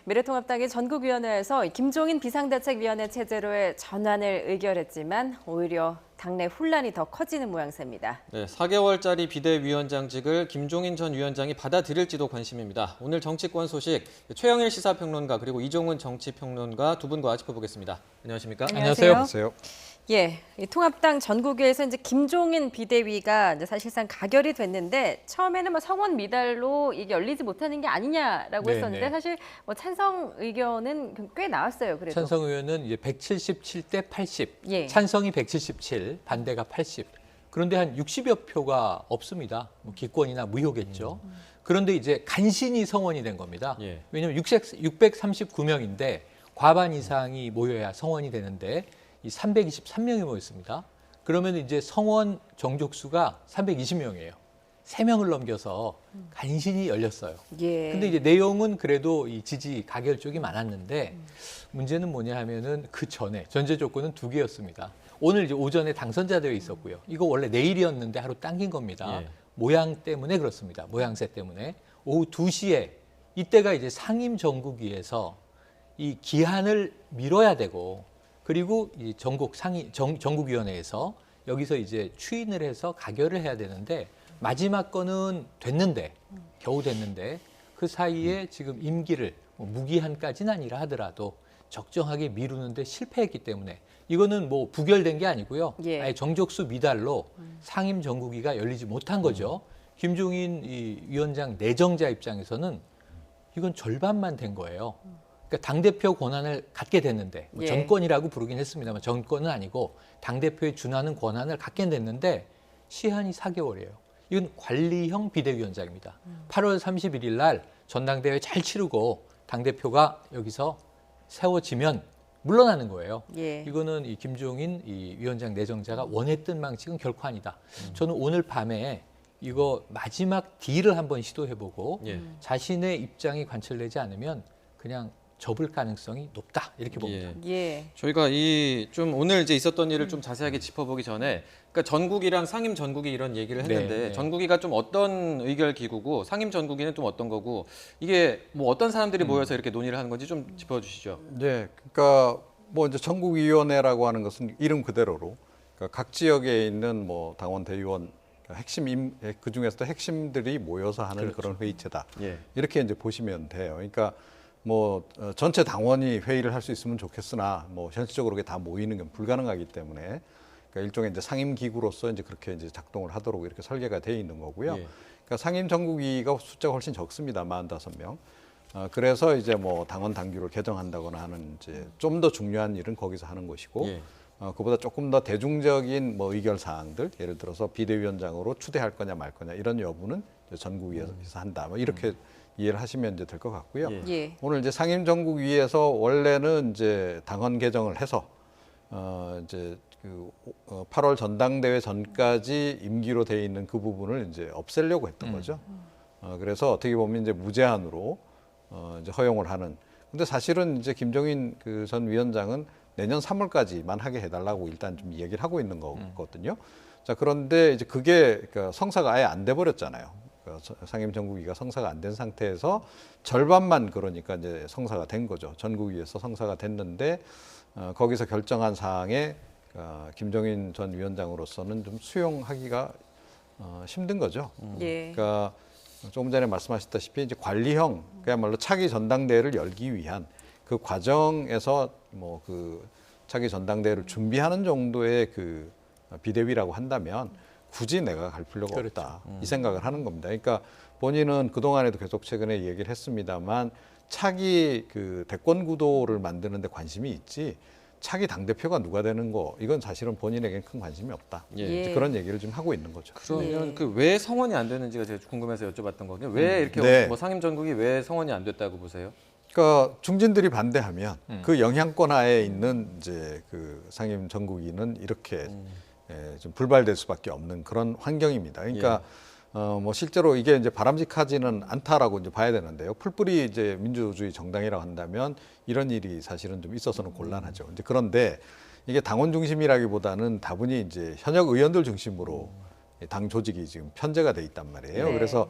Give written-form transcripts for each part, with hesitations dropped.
미래통합당이 전국위원회에서 김종인 비상대책위원회 체제로의 전환을 의결했지만 오히려 당내 혼란이 더 커지는 모양새입니다. 네, 4개월짜리 비대위원장직을 김종인 전 위원장이 받아들일지도 관심입니다. 오늘 정치권 소식 최영일 시사평론가 그리고 이종훈 정치평론가 두 분과 짚어보겠습니다. 안녕하십니까? 안녕하세요. 예, 이 통합당 전국위에서 이제 김종인 비대위가 이제 사실상 가결이 됐는데 처음에는 뭐 성원 미달로 이게 열리지 못하는 게 아니냐라고 했었는데 사실 뭐 찬성 의견은 꽤 나왔어요. 그래도 찬성 의원은 이제 177대 80, 예. 찬성이 177, 반대가 80. 그런데 한 60여 표가 없습니다. 뭐 기권이나 무효겠죠. 그런데 이제 간신히 성원이 된 겁니다. 예. 왜냐하면 639명인데 과반 이상이 모여야 성원이 되는데 이 323명이 모였습니다. 그러면 이제 성원 정족수가 320명이에요. 3명을 넘겨서 간신히 열렸어요. 예. 근데 이제 내용은 그래도 이 지지 가결 쪽이 많았는데 문제는 뭐냐 하면은 그 전에 전제 조건은 2개였습니다. 오늘 이제 오전에 당선자 대회 있었고요. 이거 원래 내일이었는데 하루 당긴 겁니다. 예. 모양 때문에 그렇습니다. 모양새 때문에. 오후 2시에 이때가 이제 상임 전국위에서 이 기한을 미뤄야 되고 그리고 이 전국위원회에서 여기서 이제 추인을 해서 가결을 해야 되는데 마지막 거는 됐는데 겨우 됐는데 그 사이에 지금 임기를 뭐 무기한까지는 아니라 하더라도 적정하게 미루는데 실패했기 때문에 이거는 뭐 부결된 게 아니고요. 예. 아예 정족수 미달로 상임 전국위가 열리지 못한 거죠. 김종인 이 위원장 내정자 입장에서는 이건 절반만 된 거예요. 그러니까 당대표 권한을 갖게 됐는데 뭐 예. 정권이라고 부르긴 했습니다만 정권은 아니고 당대표에 준하는 권한을 갖게 됐는데 시한이 4개월이에요. 이건 관리형 비대위원장입니다. 8월 31일 날 전당대회 잘 치르고 당대표가 여기서 세워지면 물러나는 거예요. 예. 이거는 이 김종인 이 위원장 내정자가 원했던 방식은 결코 아니다. 저는 오늘 밤에 이거 마지막 딜을 한번 시도해보고 예. 자신의 입장이 관철되지 않으면 그냥 접을 가능성이 높다 이렇게 봅니다. 예. 예. 저희가 이 좀 오늘 이제 있었던 일을 좀 자세하게 짚어보기 전에 그러니까 전국이랑 상임 전국이 이런 얘기를 했는데 네. 전국이가 좀 어떤 의결 기구고 상임 전국이는 좀 어떤 거고 이게 뭐 어떤 사람들이 모여서 이렇게 논의를 하는 건지 좀 짚어주시죠. 네, 그러니까 뭐 이제 전국위원회라고 하는 것은 이름 그대로로 그러니까 각 지역에 있는 뭐 당원 대의원 핵심 그 중에서도 핵심들이 모여서 하는 그런 회의체다. 예. 이렇게 이제 보시면 돼요. 그러니까 뭐 전체 당원이 회의를 할 수 있으면 좋겠으나 뭐 현실적으로 그게 다 모이는 건 불가능하기 때문에 그러니까 일종의 이제 상임 기구로서 이제 그렇게 이제 작동을 하도록 이렇게 설계가 돼 있는 거고요. 예. 그러니까 상임 전국위가 숫자가 훨씬 적습니다. 45명. 그래서 이제 뭐 당원 당규를 개정한다거나 하는 이제 좀 더 중요한 일은 거기서 하는 것이고 예. 그보다 조금 더 대중적인 뭐 의결 사항들 예를 들어서 비대위원장으로 추대할 거냐 말 거냐 이런 여부는 이제 전국위에서 한다. 뭐 이렇게 이해를 하시면 이제 될 것 같고요. 예. 예. 오늘 이제 상임 전국위에서 원래는 이제 당헌 개정을 해서 이제 그 8월 전당대회 전까지 임기로 돼 있는 그 부분을 이제 없애려고 했던 거죠. 그래서 어떻게 보면 이제 무제한으로 이제 허용을 하는. 근데 사실은 이제 김종인 그 전 위원장은 내년 3월까지만 하게 해달라고 일단 좀 얘기를 하고 있는 거거든요. 자, 그런데 이제 그게 그러니까 성사가 아예 안 돼 버렸잖아요. 상임 전국위가 성사가 안 된 상태에서 절반만 그러니까 이제 성사가 된 거죠. 전국위에서 성사가 됐는데 거기서 결정한 사항에 김종인 전 위원장으로서는 좀 수용하기가 힘든 거죠. 예. 그러니까 조금 전에 말씀하셨다시피 이제 관리형 그야말로 차기 전당대회를 열기 위한 그 과정에서 뭐 그 차기 전당대회를 준비하는 정도의 그 비대위라고 한다면 굳이 내가 갈 필요가 없다. 이 생각을 하는 겁니다. 그러니까 본인은 그동안에도 계속 최근에 얘기를 했습니다만 차기 그 대권 구도를 만드는 데 관심이 있지 차기 당대표가 누가 되는 거 이건 사실은 본인에겐 큰 관심이 없다. 예. 이제 그런 얘기를 좀 하고 있는 거죠. 그러면 예. 그 왜 성원이 안 되는지가 제가 궁금해서 여쭤봤던 거거든요. 왜 이렇게 네. 뭐 상임 전국이 왜 성원이 안 됐다고 보세요? 그러니까 중진들이 반대하면 그 영향권 하에 있는 이제 그 상임 전국위는 이렇게 좀 불발될 수밖에 없는 그런 환경입니다. 그러니까 뭐 실제로 이게 이제 바람직하지는 않다라고 이제 봐야 되는데요. 풀뿌리 이제 민주주의 정당이라고 한다면 이런 일이 사실은 좀 있어서는 곤란하죠. 이제 그런데 이게 당원 중심이라기보다는 다분히 이제 현역 의원들 중심으로 당 조직이 지금 편제가 돼 있단 말이에요. 네. 그래서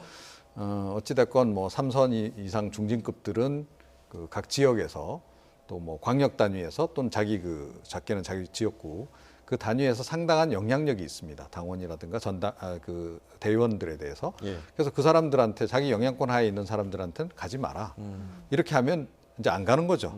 어찌됐건 뭐 3선 이상 중진급들은 그 각 지역에서 또 뭐 광역 단위에서 또는 자기 그 작게는 자기 지역구 그 단위에서 상당한 영향력이 있습니다. 당원이라든가 그 대의원들에 대해서. 예. 그래서 그 사람들한테 자기 영향권 하에 있는 사람들한테는 가지 마라. 이렇게 하면 이제 안 가는 거죠.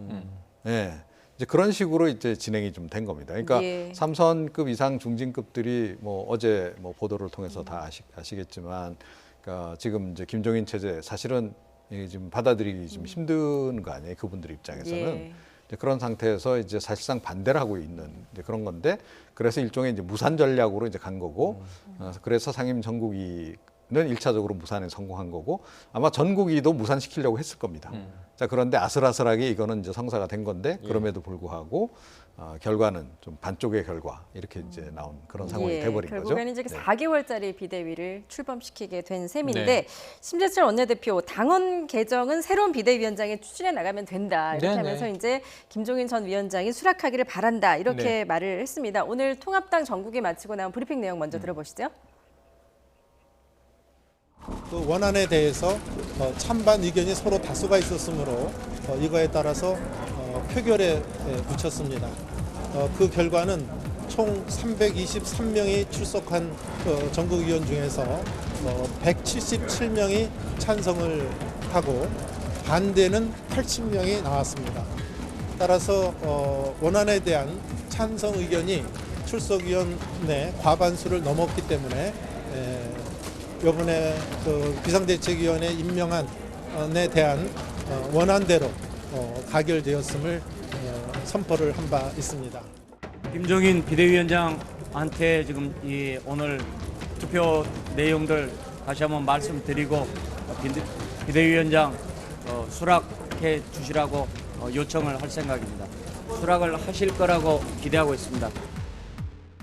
예. 이제 그런 식으로 이제 진행이 좀 된 겁니다. 그러니까 예. 3선급 이상 중진급들이 뭐 어제 뭐 보도를 통해서 다 아시겠지만, 그러니까 지금 이제 김종인 체제 사실은 이게 지금 받아들이기 좀 힘든 거 아니에요. 그분들 입장에서는. 예. 이제 그런 상태에서 이제 사실상 반대를 하고 있는 이제 그런 건데, 그래서 일종의 이제 무산 전략으로 이제 간 거고, 그래서 상임 전국위는 1차적으로 무산에 성공한 거고, 아마 전국위도 무산시키려고 했을 겁니다. 자, 그런데 아슬아슬하게 이거는 이제 성사가 된 건데, 그럼에도 불구하고 결과는 좀 반쪽의 결과 이렇게 이제 나온 그런 상황이 예, 돼버린 거죠. 결국에는 이제 네. 4개월짜리 비대위를 출범시키게 된 셈인데 네. 심재철 원내대표 당헌 개정은 새로운 비대위원장이 추진해 나가면 된다 이렇게 네네. 하면서 이제 김종인 전 위원장이 수락하기를 바란다 이렇게 네. 말을 했습니다. 오늘 통합당 전국이 마치고 나온 브리핑 내용 먼저 들어보시죠. 그 원안에 대해서 찬반 의견이 서로 다수가 있었으므로 이거에 따라서 표결에 붙였습니다. 그 결과는 총 323명이 출석한 전국위원 중에서 177명이 찬성을 하고 반대는 80명이 나왔습니다. 따라서 원안에 대한 찬성 의견이 출석위원회 과반수를 넘었기 때문에 이번에 그 비상대책위원회 임명안에 대한 원안대로 가결되었음을 선포를 한 바 있습니다. 김종인 비대위원장한테 지금 이 오늘 투표 내용들 다시 한번 말씀드리고 비대위원장 수락해 주시라고 요청을 할 생각입니다. 수락을 하실 거라고 기대하고 있습니다.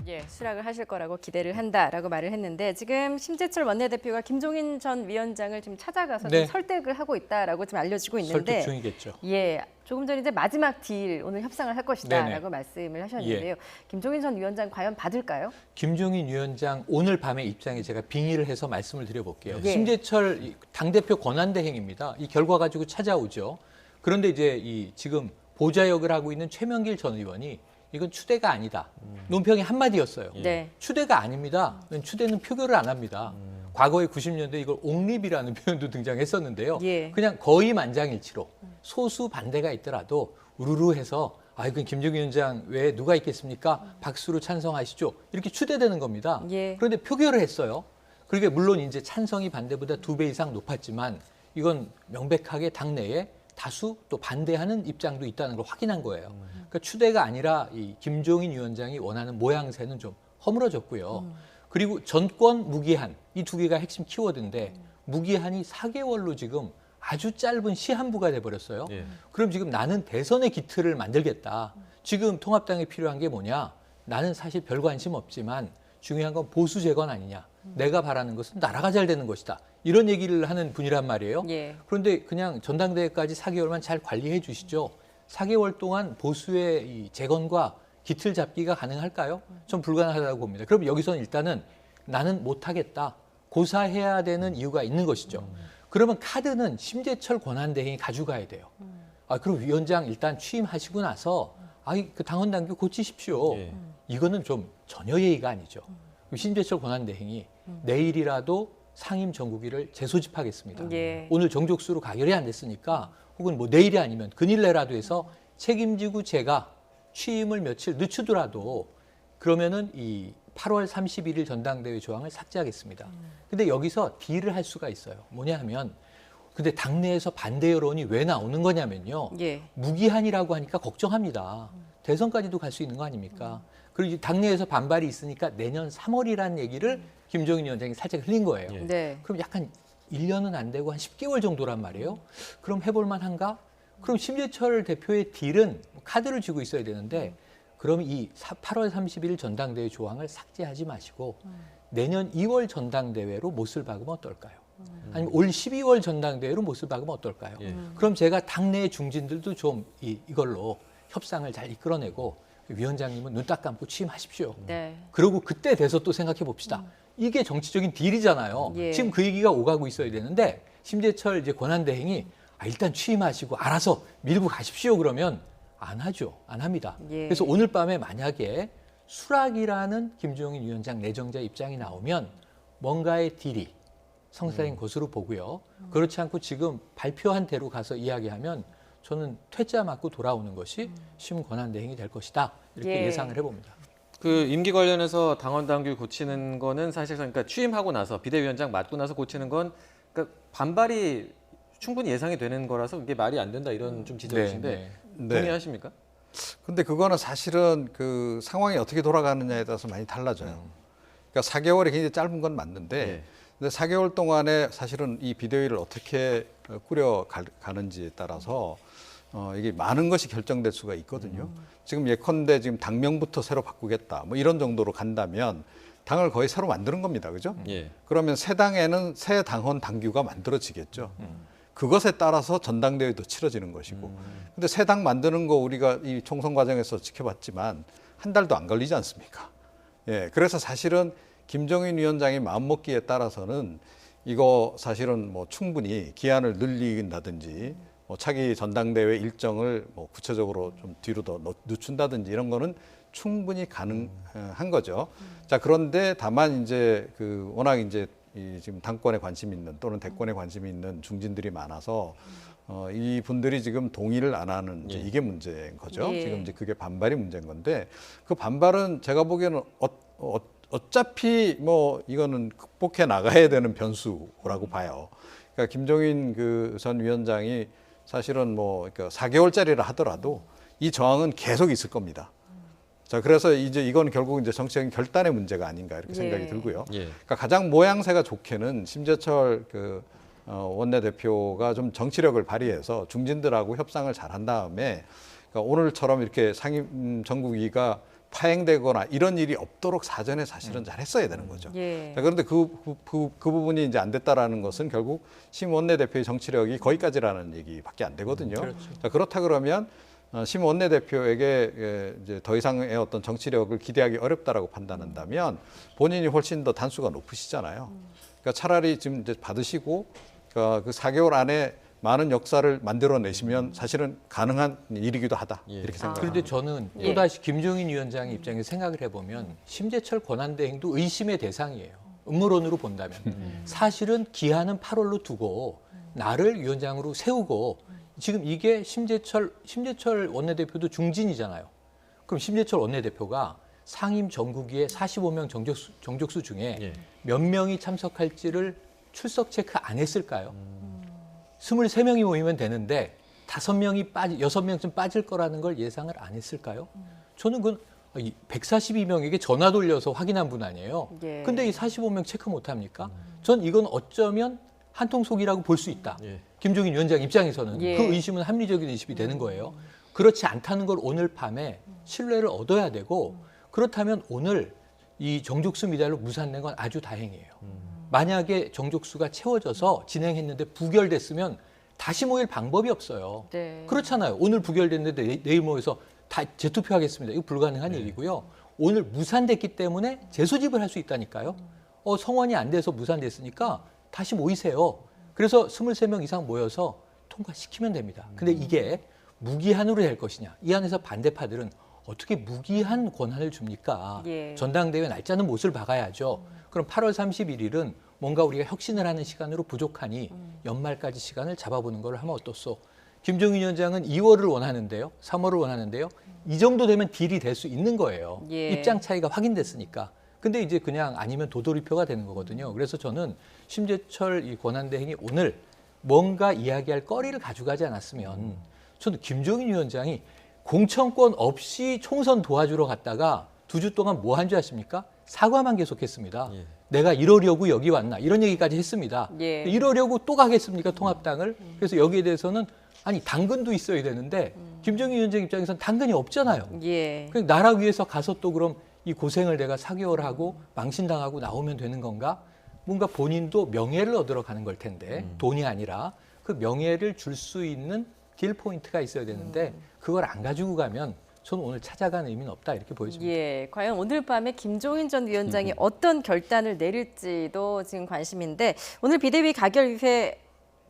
예, 수락을 하실 거라고 기대를 한다라고 말을 했는데 지금 심재철 원내대표가 김종인 전 위원장을 지금 찾아가서 네. 좀 설득을 하고 있다라고 지금 알려지고 있는데 설득 중이겠죠. 예, 조금 전에 이제 마지막 딜 오늘 협상을 할 것이다라고 네네. 말씀을 하셨는데요. 김종인 전 위원장 과연 받을까요? 김종인 위원장 오늘 밤의 입장에 제가 빙의를 해서 말씀을 드려볼게요. 예. 심재철 당대표 권한대행입니다. 이 결과 가지고 찾아오죠. 그런데 이제 지금 보좌역을 하고 있는 최명길 전 의원이 이건 추대가 아니다. 논평이 한마디였어요. 네. 추대가 아닙니다. 추대는 표결을 안 합니다. 과거에 90년대 이걸 옹립이라는 표현도 등장했었는데요. 예. 그냥 거의 만장일치로 소수 반대가 있더라도 우르르 해서 이건 김종인 위원장 외에 누가 있겠습니까? 박수로 찬성하시죠. 이렇게 추대되는 겁니다. 예. 그런데 표결을 했어요. 그러니까 물론 이제 찬성이 반대보다 2배 이상 높았지만 이건 명백하게 당내에 다수 또 반대하는 입장도 있다는 걸 확인한 거예요. 그러니까 추대가 아니라 이 김종인 위원장이 원하는 모양새는 좀 허물어졌고요. 그리고 전권 무기한 이 두 개가 핵심 키워드인데 무기한이 4개월로 지금 아주 짧은 시한부가 돼버렸어요. 예. 그럼 지금 나는 대선의 기틀을 만들겠다. 지금 통합당에 필요한 게 뭐냐? 나는 사실 별 관심 없지만 중요한 건 보수 재건 아니냐. 내가 바라는 것은 나라가 잘 되는 것이다. 이런 얘기를 하는 분이란 말이에요. 예. 그런데 그냥 전당대회까지 4개월만 잘 관리해 주시죠. 4개월 동안 보수의 이 재건과 기틀 잡기가 가능할까요? 좀 불가능하다고 봅니다. 그럼 여기서는 일단은 나는 못하겠다. 고사해야 되는 이유가 있는 것이죠. 그러면 카드는 심재철 권한대행이 가져가야 돼요. 그럼 위원장 일단 취임하시고 나서 그 당헌 당규 고치십시오. 예. 이거는 좀 전혀 예의가 아니죠. 심재철 권한대행이 내일이라도 상임 전국위를 재소집하겠습니다. 예. 오늘 정족수로 가결이 안 됐으니까 혹은 뭐 내일이 아니면 그닐내라도 해서 책임지고 제가 취임을 며칠 늦추더라도 그러면은 이 8월 31일 전당대회 조항을 삭제하겠습니다. 근데 여기서 딜을 할 수가 있어요. 뭐냐 하면 근데 당내에서 반대 여론이 왜 나오는 거냐면요. 예. 무기한이라고 하니까 걱정합니다. 대선까지도 갈 수 있는 거 아닙니까? 그리고 이제 당내에서 반발이 있으니까 내년 3월이라는 얘기를 김종인 위원장이 살짝 흘린 거예요. 예. 네. 그럼 약간 1년은 안 되고 한 10개월 정도란 말이에요. 그럼 해볼 만한가? 그럼 심재철 대표의 딜은 카드를 쥐고 있어야 되는데 그럼 이 8월 31일 전당대회 조항을 삭제하지 마시고 내년 2월 전당대회로 못을 박으면 어떨까요? 아니면 올 12월 전당대회로 못을 박으면 어떨까요? 예. 그럼 제가 당내 중진들도 좀 이걸로 협상을 잘 이끌어내고 위원장님은 눈 딱 감고 취임하십시오. 네. 그리고 그때 돼서 또 생각해 봅시다. 이게 정치적인 딜이잖아요. 예. 지금 그 얘기가 오가고 있어야 되는데 심재철 이제 권한대행이 일단 취임하시고 알아서 밀고 가십시오 그러면 안 하죠. 안 합니다. 예. 그래서 오늘 밤에 만약에 수락이라는 김종인 위원장 내정자 입장이 나오면 뭔가의 딜이 성사된 것으로 보고요. 그렇지 않고 지금 발표한 대로 가서 이야기하면 저는 퇴짜 맞고 돌아오는 것이 심권한대행이 될 것이다. 이렇게 예. 예상을 해봅니다. 그 임기 관련해서 당원 당규 고치는 거는 사실상 그러니까 취임하고 나서 비대위원장 맡고 나서 고치는 건 그러니까 반발이 충분히 예상이 되는 거라서 이게 말이 안 된다 이런 좀 지적이신데 네. 동의하십니까? 근데 그거는 사실은 그 상황이 어떻게 돌아가느냐에 따라서 많이 달라져요. 그러니까 4개월이 굉장히 짧은 건 맞는데 네. 근데 4개월 동안에 사실은 이 비대위를 어떻게 꾸려가는지에 따라서 이게 많은 것이 결정될 수가 있거든요. 지금 예컨대 지금 당명부터 새로 바꾸겠다 뭐 이런 정도로 간다면 당을 거의 새로 만드는 겁니다. 그죠? 예. 그러면 새 당에는 새 당원 당규가 만들어지겠죠. 그것에 따라서 전당대회도 치러지는 것이고. 근데 새 당 만드는 거 우리가 이 총선 과정에서 지켜봤지만 한 달도 안 걸리지 않습니까? 예. 그래서 사실은 김종인 위원장의 마음먹기에 따라서는 이거 사실은 뭐 충분히 기한을 늘린다든지 뭐 차기 전당대회 일정을 뭐 구체적으로 좀 뒤로 더 늦춘다든지 이런 거는 충분히 가능한 거죠. 자, 그런데 다만 이제 그 워낙 이제 이 지금 당권에 관심 있는 또는 대권에 관심이 있는 중진들이 많아서 이 분들이 지금 동의를 안 하는 이제 이게 문제인 거죠. 예. 지금 이제 그게 반발이 문제인 건데 그 반발은 제가 보기에는 어차피 뭐 이거는 극복해 나가야 되는 변수라고 봐요. 그러니까 김종인 그 전 위원장이 사실은 뭐 그러니까 4개월짜리라 하더라도 이 저항은 계속 있을 겁니다. 자, 그래서 이제 이건 결국 이제 정치적인 결단의 문제가 아닌가 이렇게 생각이 예. 들고요. 예. 그러니까 가장 모양새가 좋게는 심재철 그 원내대표가 좀 정치력을 발휘해서 중진들하고 협상을 잘한 다음에 그러니까 오늘처럼 이렇게 상임 전국위가 파행되거나 이런 일이 없도록 사전에 사실은 잘 했어야 되는 거죠. 예. 자, 그런데 그 부분이 이제 안 됐다라는 것은 결국 심 원내대표의 정치력이 거기까지라는 얘기밖에 안 되거든요. 그렇죠. 자, 그렇다 그러면 심 원내대표에게 이제 더 이상의 어떤 정치력을 기대하기 어렵다라고 판단한다면 본인이 훨씬 더 단수가 높으시잖아요. 그러니까 차라리 지금 이제 받으시고 그 4개월 안에 많은 역사를 만들어내시면 사실은 가능한 일이기도 하다 이렇게 생각합니다. 그런데 저는 예. 또다시 김종인 위원장의 입장에서 생각을 해보면 심재철 권한대행도 의심의 대상이에요. 음모론으로 본다면. 사실은 기한은 8월로 두고 나를 위원장으로 세우고 지금 이게 심재철 원내대표도 중진이잖아요. 그럼 심재철 원내대표가 상임 전국위의 45명 정족수 중에 예. 몇 명이 참석할지를 출석 체크 안 했을까요? 23명이 모이면 되는데 6명쯤 빠질 거라는 걸 예상을 안 했을까요? 저는 그건 142명에게 전화 돌려서 확인한 분 아니에요. 예. 근데 이 45명 체크 못 합니까? 전 이건 어쩌면 한통속이라고 볼 수 있다. 예. 김종인 위원장 입장에서는 예. 그 의심은 합리적인 의심이 되는 거예요. 그렇지 않다는 걸 오늘 밤에 신뢰를 얻어야 되고 그렇다면 오늘 이 정족수 미달로 무산된 건 아주 다행이에요. 만약에 정족수가 채워져서 진행했는데 부결됐으면 다시 모일 방법이 없어요. 네. 그렇잖아요. 오늘 부결됐는데 내일 모여서 다 재투표하겠습니다. 이거 불가능한 일이고요. 오늘 무산됐기 때문에 재소집을 할 수 있다니까요. 성원이 안 돼서 무산됐으니까 다시 모이세요. 그래서 23명 이상 모여서 통과시키면 됩니다. 근데 이게 무기한으로 될 것이냐. 이 안에서 반대파들은 어떻게 무기한 권한을 줍니까? 예. 전당대회 날짜는 못을 박아야죠. 그럼 8월 31일은 뭔가 우리가 혁신을 하는 시간으로 부족하니 연말까지 시간을 잡아보는 걸 하면 어떻소? 김종인 위원장은 2월을 원하는데요. 3월을 원하는데요. 이 정도 되면 딜이 될 수 있는 거예요. 예. 입장 차이가 확인됐으니까. 근데 이제 그냥 아니면 도돌이표가 되는 거거든요. 그래서 저는 심재철 이 권한대행이 오늘 뭔가 이야기할 거리를 가져가지 않았으면 저는 김종인 위원장이 공천권 없이 총선 도와주러 갔다가 2주 동안 뭐 한 줄 아십니까? 사과만 계속했습니다. 예. 내가 이러려고 여기 왔나 이런 얘기까지 했습니다. 예. 이러려고 또 가겠습니까 통합당을? 그래서 여기에 대해서는 아니 당근도 있어야 되는데 김종인 위원장 입장에서는 당근이 없잖아요. 예. 그냥 나라 위해서 가서 또 그럼 이 고생을 내가 4개월 하고 망신당하고 나오면 되는 건가? 뭔가 본인도 명예를 얻으러 가는 걸 텐데 돈이 아니라 그 명예를 줄 수 있는 딜 포인트가 있어야 되는데 그걸 안 가지고 가면 저는 오늘 찾아간 의미는 없다 이렇게 보여집니다. 예, 과연 오늘 밤에 김종인 전 위원장이 어떤 결단을 내릴지도 지금 관심인데 오늘 비대위 가결 이후에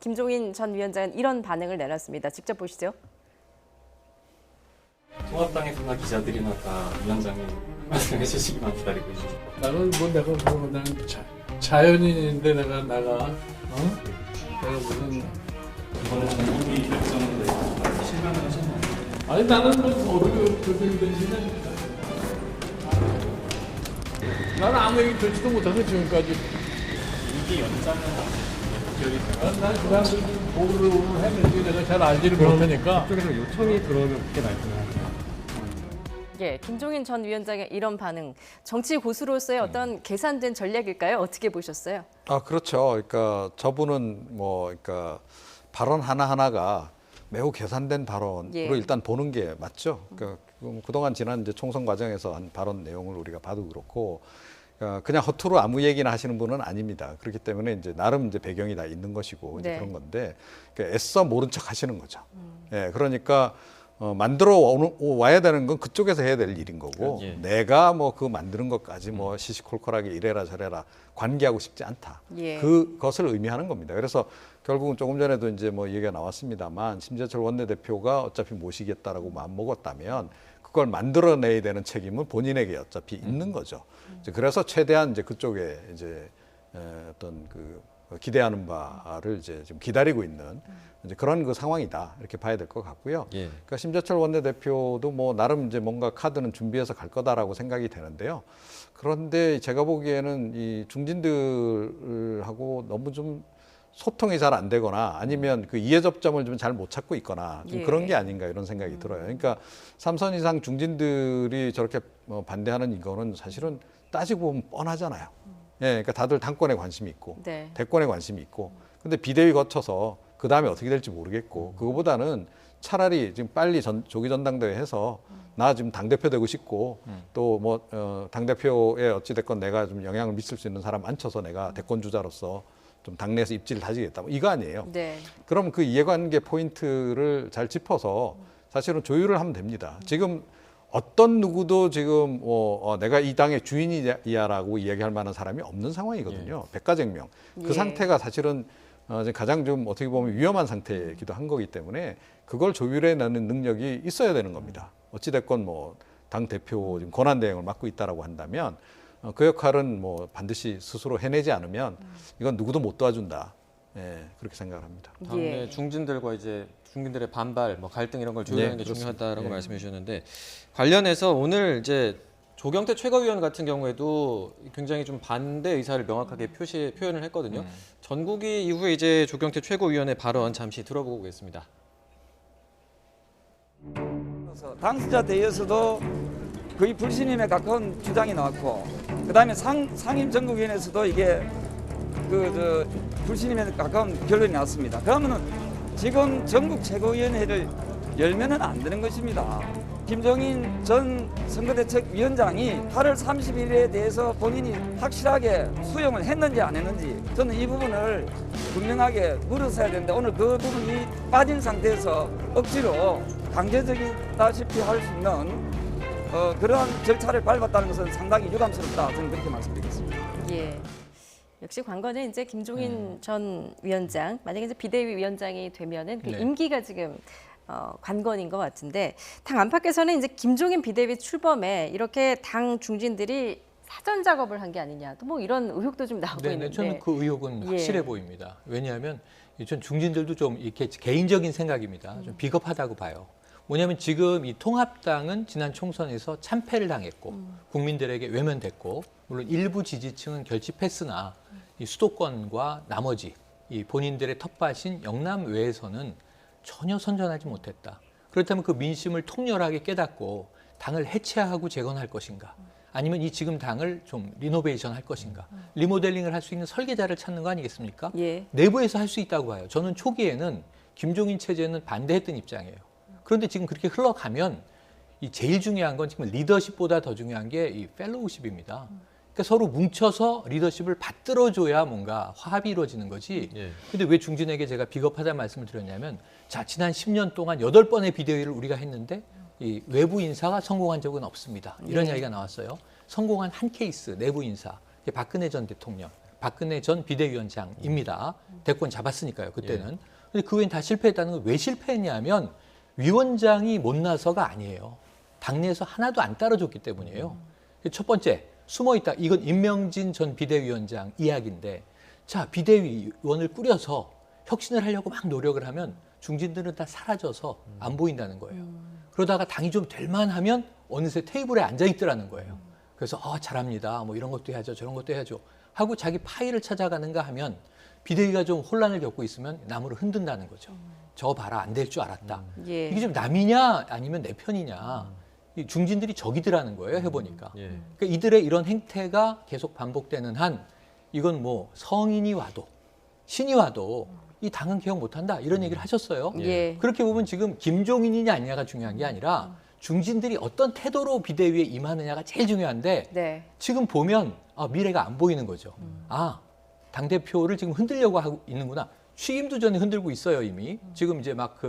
김종인 전 위원장은 이런 반응을 내놨습니다. 직접 보시죠. 통합당에서나 기자들이나 다 위원장이 말씀해 주시기만 기다리고 있죠. 나는 뭐 내가 뭐 그냥 자연인인데 내가 내가 무슨 이번에 전국이 결정을 실망을 하셨나요? 아니 나는 뭐 어떻게 그렇게 된 시간입니다. 나는 아무 얘기 듣지도 못하고 지금까지. 임기 연장은 연결이 되나요? 난 그 사람들 보고를 했는지 내가 잘 알지를 못하니까. 그쪽에서 요청이 들어오면 그렇게 말씀을 예, 김종인 전 위원장의 이런 반응, 정치 고수로서의 어떤 계산된 전략일까요? 어떻게 보셨어요? 아, 그렇죠. 그러니까 저분은 뭐 그러니까 발언 하나하나가 매우 계산된 발언으로 예. 일단 보는 게 맞죠. 그러니까 그동안 지난 이제 총선 과정에서 한 발언 내용을 우리가 봐도 그렇고 그냥 허투루 아무 얘기나 하시는 분은 아닙니다. 그렇기 때문에 이제 나름 이제 배경이 다 있는 것이고 이제 네. 그런 건데 그러니까 애써 모른 척 하시는 거죠. 예, 그러니까 만들어 와야 되는 건 그쪽에서 해야 될 일인 거고 예. 내가 뭐 그 만드는 것까지 뭐 시시콜콜하게 이래라 저래라 관계하고 싶지 않다. 예. 그것을 의미하는 겁니다. 그래서 결국은 조금 전에도 이제 뭐 얘기가 나왔습니다만 심재철 원내대표가 어차피 모시겠다라고 마음먹었다면 그걸 만들어내야 되는 책임은 본인에게 어차피 있는 거죠. 이제 그래서 최대한 이제 그쪽에 이제 어떤 그 기대하는 바를 이제 좀 기다리고 있는 이제 그런 그 상황이다 이렇게 봐야 될 것 같고요. 예. 그러니까 심재철 원내대표도 뭐 나름 이제 뭔가 카드는 준비해서 갈 거다라고 생각이 되는데요. 그런데 제가 보기에는 이 중진들하고 너무 좀 소통이 잘 안 되거나 아니면 그 이해 접점을 좀 잘 못 찾고 있거나 좀 예. 그런 게 아닌가 이런 생각이 들어요. 그러니까 3선 이상 중진들이 저렇게 반대하는 이거는 사실은 따지고 보면 뻔하잖아요. 예, 그러니까 다들 당권에 관심이 있고 네. 대권에 관심이 있고 근데 비대위 거쳐서 그 다음에 어떻게 될지 모르겠고 그거보다는 차라리 지금 빨리 조기 전당대회 해서 나 지금 당대표 되고 싶고 또 뭐 당대표에 어찌됐건 내가 좀 영향을 미칠 수 있는 사람 앉혀서 내가 대권 주자로서 좀 당내에서 입지를 다지겠다 뭐 이거 아니에요. 네. 그럼 그 이해관계 포인트를 잘 짚어서 사실은 조율을 하면 됩니다. 지금 어떤 누구도 지금 내가 이 당의 주인이야라고 이야기할 만한 사람이 없는 상황이거든요. 백가쟁명. 그 예. 상태가 사실은 가장 좀 어떻게 보면 위험한 상태이기도 한 거기 때문에 그걸 조율해내는 능력이 있어야 되는 겁니다. 어찌됐건 뭐 당 대표 지금 권한 대행을 맡고 있다라고 한다면 그 역할은 뭐 반드시 스스로 해내지 않으면 이건 누구도 못 도와준다. 예, 그렇게 생각을 합니다. 당내 예. 중진들과 이제 중진들의 반발, 뭐 갈등 이런 걸 조율하는 네, 게 그렇습니다. 중요하다라고 예. 말씀해 주셨는데 관련해서 오늘 이제 조경태 최고위원 같은 경우에도 굉장히 좀 반대 의사를 명확하게 표현을 했거든요. 전국이 이후에 이제 조경태 최고위원의 발언 잠시 들어보고 오겠습니다. 당사자 대회에서도 거의 불신임에 가까운 주장이 나왔고, 그 다음에 상임 전국위원회에서도 이게 불신임에 가까운 결론이 나왔습니다. 그러면은 지금 전국 최고위원회를 열면은 안 되는 것입니다. 김종인 전 선거대책위원장이 8월 30일에 대해서 본인이 확실하게 수용을 했는지 안 했는지 저는 이 부분을 분명하게 물어서야 되는데 오늘 그 부분이 빠진 상태에서 억지로 강제적이다시피 할 수 있는 그러한 절차를 밟았다는 것은 상당히 유감스럽다. 저는 그렇게 말씀드리겠습니다. 예. 역시 관건은 이제 김종인 전 위원장, 만약에 이제 비대위 위원장이 되면은 그 네. 임기가 지금 관건인 것 같은데 당 안팎에서는 이제 김종인 비대위 출범에 이렇게 당 중진들이 사전 작업을 한 게 아니냐, 또 뭐 이런 의혹도 좀 나오고 네, 있는데. 저는 그 의혹은 예. 확실해 보입니다. 왜냐하면 전 중진들도 좀 이렇게 개인적인 생각입니다. 좀 비겁하다고 봐요. 뭐냐면 지금 이 통합당은 지난 총선에서 참패를 당했고 국민들에게 외면됐고 물론 일부 지지층은 결집했으나 이 수도권과 나머지 이 본인들의 텃밭인 영남 외에서는 전혀 선전하지 못했다. 그렇다면 그 민심을 통렬하게 깨닫고 당을 해체하고 재건할 것인가? 아니면 이 지금 당을 좀 리노베이션 할 것인가? 리모델링을 할 수 있는 설계자를 찾는 거 아니겠습니까? 예. 내부에서 할 수 있다고 봐요. 저는 초기에는 김종인 체제는 반대했던 입장이에요. 그런데 지금 그렇게 흘러가면 이 제일 중요한 건 지금 리더십보다 더 중요한 게 이 펠로우십입니다. 그러니까 서로 뭉쳐서 리더십을 받들어줘야 뭔가 화합이 이루어지는 거지. 예. 근데 왜 중진에게 제가 비겁하다는 말씀을 드렸냐면 자, 지난 10년 동안 8번의 비대위를 우리가 했는데 이 외부 인사가 성공한 적은 없습니다. 이런 네. 이야기가 나왔어요. 성공한 한 케이스 내부 인사. 박근혜 전 대통령. 박근혜 전 비대위원장입니다. 대권 잡았으니까요, 그때는. 근데 그 외엔 다 실패했다는 건 왜 실패했냐면 위원장이 못나서가 아니에요. 당내에서 하나도 안 따라줬기 때문이에요. 첫 번째, 숨어있다. 이건 임명진 전 비대위원장 이야기인데, 자, 비대위원을 꾸려서 혁신을 하려고 막 노력을 하면 중진들은 다 사라져서 안 보인다는 거예요. 그러다가 당이 좀 될 만하면 어느새 테이블에 앉아있더라는 거예요. 그래서 잘합니다. 뭐 이런 것도 해야죠. 저런 것도 해야죠. 하고 자기 파일을 찾아가는가 하면 비대위가 좀 혼란을 겪고 있으면 나무를 흔든다는 거죠. 저 봐라, 안 될 줄 알았다. 예. 이게 좀 남이냐 아니면 내 편이냐. 이 중진들이 적이더라는 거예요, 해보니까. 예. 그러니까 이들의 이런 행태가 계속 반복되는 한 이건 뭐 성인이 와도 신이 와도 이 당은 개혁 못한다 이런 얘기를 하셨어요. 예. 그렇게 보면 지금 김종인이냐 아니냐가 중요한 게 아니라 중진들이 어떤 태도로 비대위에 임하느냐가 제일 중요한데 네. 지금 보면 미래가 안 보이는 거죠. 당대표를 지금 흔들려고 하고 있는구나. 취임도 전에 흔들고 있어요, 이미. 지금 이제 막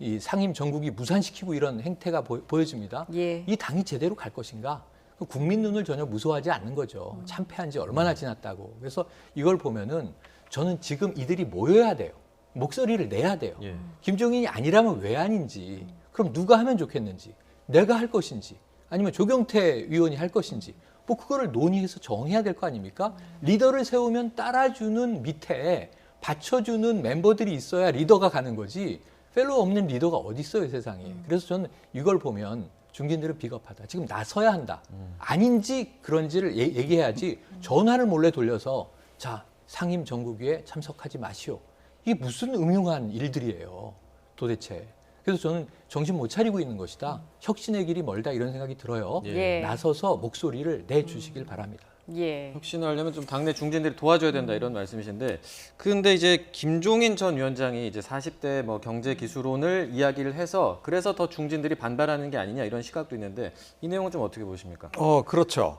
이 상임 전국이 무산시키고 이런 행태가 보여집니다. 예. 이 당이 제대로 갈 것인가? 국민 눈을 전혀 무서워하지 않는 거죠. 참패한 지 얼마나 지났다고. 그래서 이걸 보면은 저는 지금 이들이 모여야 돼요. 목소리를 내야 돼요. 예. 김종인이 아니라면 왜 아닌지, 그럼 누가 하면 좋겠는지, 내가 할 것인지, 아니면 조경태 의원이 할 것인지, 뭐 그거를 논의해서 정해야 될 거 아닙니까? 리더를 세우면 따라주는 밑에 받쳐주는 멤버들이 있어야 리더가 가는 거지, fellow 없는 리더가 어디 있어요, 세상에. 그래서 저는 이걸 보면 중진들은 비겁하다. 지금 나서야 한다. 아닌지 그런지를 얘기해야지 전화를 몰래 돌려서 자, 상임 전국위에 참석하지 마시오. 이게 무슨 음흉한 일들이에요, 도대체. 그래서 저는 정신 못 차리고 있는 것이다. 혁신의 길이 멀다 이런 생각이 들어요. 예. 나서서 목소리를 내주시길 바랍니다. 예. 혁신을 하려면 좀 당내 중진들이 도와줘야 된다 이런 말씀이신데, 근데 이제 김종인 전 위원장이 이제 40대 뭐 경제 기술론을 이야기를 해서 그래서 더 중진들이 반발하는 게 아니냐 이런 시각도 있는데 이 내용은 좀 어떻게 보십니까? 그렇죠.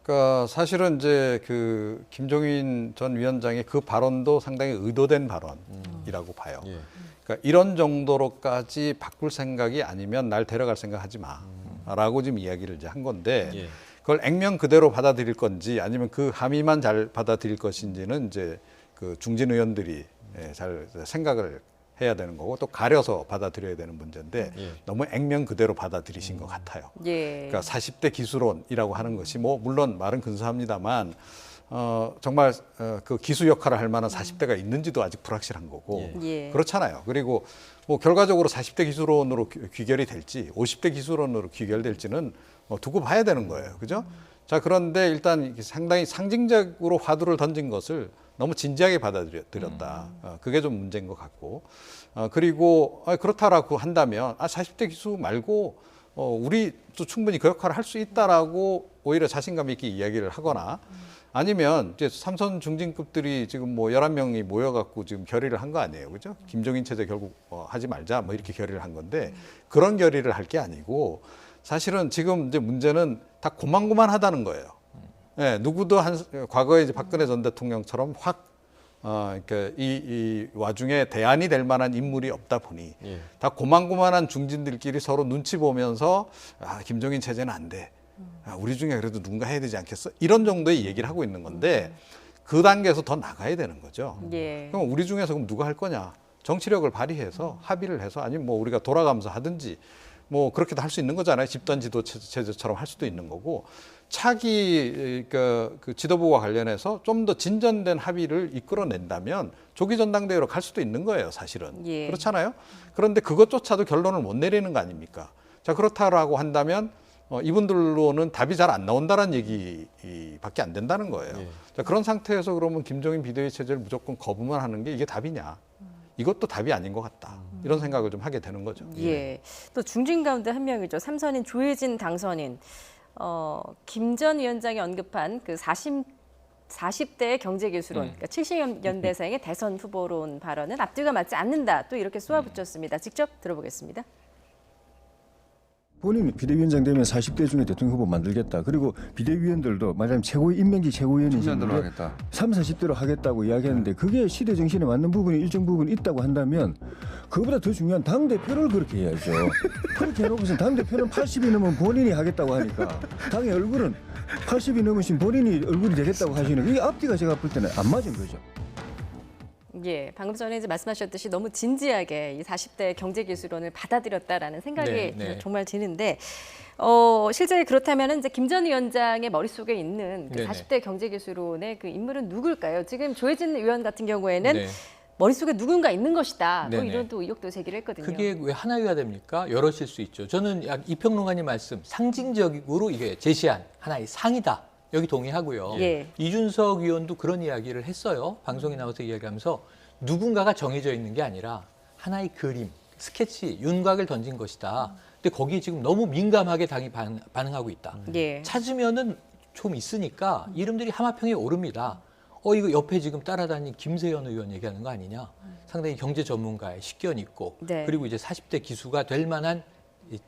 그러니까 사실은 이제 그 김종인 전 위원장의 그 발언도 상당히 의도된 발언이라고 봐요. 예. 그러니까 이런 정도로까지 바꿀 생각이 아니면 날 데려갈 생각하지 마라고 지금 이야기를 이제 한 건데, 예. 그걸 액면 그대로 받아들일 건지 아니면 그 함의만 잘 받아들일 것인지는 이제 그 중진 의원들이 잘 생각을 해야 되는 거고, 또 가려서 받아들여야 되는 문제인데 예. 너무 액면 그대로 받아들이신 것 같아요. 예. 그러니까 40대 기술론이라고 하는 것이 뭐 물론 말은 근사합니다만 정말 그 기수 역할을 할 만한 40대가 있는지도 아직 불확실한 거고, 예. 그렇잖아요. 그리고 뭐 결과적으로 40대 기술론으로 귀결이 될지 50대 기술론으로 귀결될지는 두고 봐야 되는 거예요. 그죠? 자, 그런데 일단 상당히 상징적으로 화두를 던진 것을 너무 진지하게 받아들였다. 그게 좀 문제인 것 같고, 그리고 그렇다라고 한다면 40대 기수 말고 우리도 충분히 그 역할을 할 수 있다라고 오히려 자신감 있게 이야기를 하거나, 아니면 이제 삼선 중진급들이 지금 뭐 11명이 모여갖고 지금 결의를 한 거 아니에요. 그죠? 김종인 체제 결국 하지 말자 뭐 이렇게 결의를 한 건데, 그런 결의를 할 게 아니고 사실은 지금 이제 문제는 다 고만고만하다는 거예요. 예, 누구도 과거에 이제 박근혜 전 대통령처럼 확 그러니까 이 와중에 대안이 될 만한 인물이 없다 보니 예. 다 고만고만한 중진들끼리 서로 눈치 보면서 김종인 체제는 안 돼. 우리 중에 그래도 누군가 해야 되지 않겠어? 이런 정도의 얘기를 하고 있는 건데, 그 단계에서 더 나가야 되는 거죠. 예. 그럼 우리 중에서 그럼 누가 할 거냐? 정치력을 발휘해서 합의를 해서, 아니면 뭐 우리가 돌아가면서 하든지 뭐 그렇게도 할 수 있는 거잖아요. 집단 지도 체제처럼 할 수도 있는 거고, 차기 그 지도부와 관련해서 좀 더 진전된 합의를 이끌어낸다면 조기 전당대회로 갈 수도 있는 거예요, 사실은. 예. 그렇잖아요. 그런데 그것조차도 결론을 못 내리는 거 아닙니까? 자, 그렇다라고 한다면 이분들로는 답이 잘 안 나온다는 얘기밖에 안 된다는 거예요. 예. 자, 그런 상태에서 그러면 김종인 비대위 체제를 무조건 거부만 하는 게 이게 답이냐? 이것도 답이 아닌 것 같다. 이런 생각을 좀 하게 되는 거죠. 예. 또 중진 가운데 한 명이죠. 삼선인 조혜진 당선인. 김 전 위원장이 언급한 그 40대의 경제기술론, 그러니까 70년대생의 대선 후보론 발언은 앞뒤가 맞지 않는다. 또 이렇게 쏘아붙였습니다. 직접 들어보겠습니다. 본인이 비대위원장 되면 40대 중에 대통령 후보 만들겠다. 그리고 비대위원들도 말하자면 임명직 최고위원이신데 3, 40대로 하겠다고 이야기했는데, 그게 시대 정신에 맞는 부분이 일정 부분 있다고 한다면 그거보다 더 중요한 당대표를 그렇게 해야죠. 그렇게 해놓고서 당대표는 80이 넘으면 본인이 하겠다고 하니까 당의 얼굴은 80이 넘으신 본인이 얼굴이 되겠다고 하시는 이 앞뒤가 제가 볼 때는 안 맞은 거죠. 예, 방금 전에 이제 말씀하셨듯이 너무 진지하게 이 40대 경제기술론을 받아들였다라는 생각이 네, 네. 정말 드는데 실제 그렇다면 이제 김 전 위원장의 머릿속에 있는 그 네네. 40대 경제기술론의 그 인물은 누굴까요? 지금 조혜진 의원 같은 경우에는 네. 머릿속에 누군가 있는 것이다. 뭐 네네. 이런 또 의혹도 제기를 했거든요. 그게 왜 하나위가 됩니까? 여럿일 수 있죠. 저는 이 평론가님 말씀 상징적으로 이게 제시한 하나의 상이다. 여기 동의하고요. 예. 이준석 의원도 그런 이야기를 했어요. 방송에 나와서 이야기하면서 누군가가 정해져 있는 게 아니라 하나의 그림, 스케치, 윤곽을 던진 것이다. 근데 거기에 지금 너무 민감하게 당이 반응하고 있다. 예. 찾으면은 좀 있으니까 이름들이 하마평에 오릅니다. 이거 옆에 지금 따라다니는 김세현 의원 얘기하는 거 아니냐. 상당히 경제 전문가의 식견 있고 네. 그리고 이제 40대 기수가 될 만한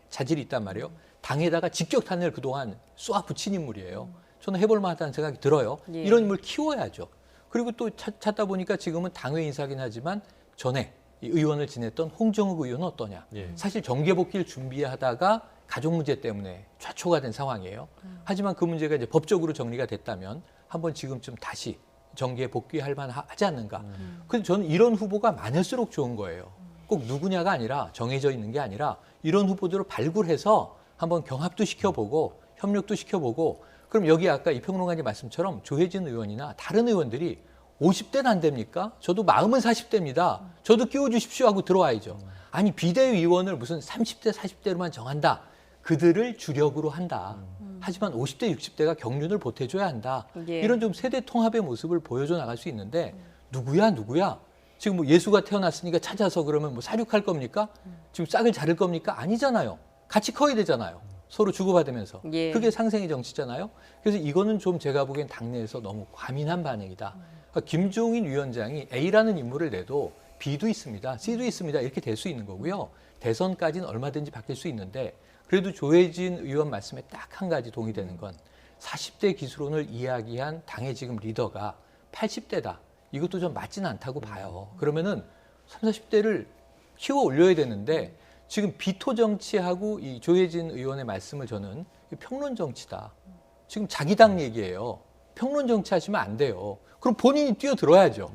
자질이 있단 말이에요. 당에다가 직격탄을 그동안 쏘아 붙인 인물이에요. 저는 해볼 만하다는 생각이 들어요. 예. 이런 인물 키워야죠. 그리고 또 찾다 보니까 지금은 당외 인사긴 하지만 전에 이 의원을 지냈던 홍정욱 의원은 어떠냐. 예. 사실 정계 복귀를 준비하다가 가족 문제 때문에 좌초가 된 상황이에요. 하지만 그 문제가 이제 법적으로 정리가 됐다면 한번 지금쯤 다시 정계에 복귀할 만하지 않는가. 그래서 저는 이런 후보가 많을수록 좋은 거예요. 꼭 누구냐가 아니라 정해져 있는 게 아니라 이런 후보들을 발굴해서 한번 경합도 시켜보고 협력도 시켜보고 그럼 여기 아까 이 평론가님 말씀처럼 조혜진 의원이나 다른 의원들이 50대는 안 됩니까? 저도 마음은 40대입니다. 저도 끼워주십시오 하고 들어와야죠. 아니 비대위원을 무슨 30대, 40대로만 정한다. 그들을 주력으로 한다. 하지만 50대, 60대가 경륜을 보태줘야 한다. 예. 이런 좀 세대 통합의 모습을 보여줘 나갈 수 있는데 누구야? 지금 뭐 예수가 태어났으니까 찾아서 그러면 뭐 사륙할 겁니까? 지금 싹을 자를 겁니까? 아니잖아요. 같이 커야 되잖아요. 서로 주고받으면서. 예. 그게 상생의 정치잖아요. 그래서 이거는 좀 제가 보기엔 당내에서 너무 과민한 반응이다. 그러니까 김종인 위원장이 A라는 인물을 내도 B도 있습니다. C도 있습니다. 이렇게 될 수 있는 거고요. 대선까지는 얼마든지 바뀔 수 있는데 그래도 조혜진 의원 말씀에 딱 한 가지 동의되는 건 40대 기술론을 이야기한 당의 지금 리더가 80대다. 이것도 좀 맞지는 않다고 봐요. 그러면은 30, 40대를 키워 올려야 되는데 지금 비토 정치하고 이 조혜진 의원의 말씀을 저는 평론 정치다. 지금 자기 당 얘기예요. 평론 정치 하시면 안 돼요. 그럼 본인이 뛰어들어야죠.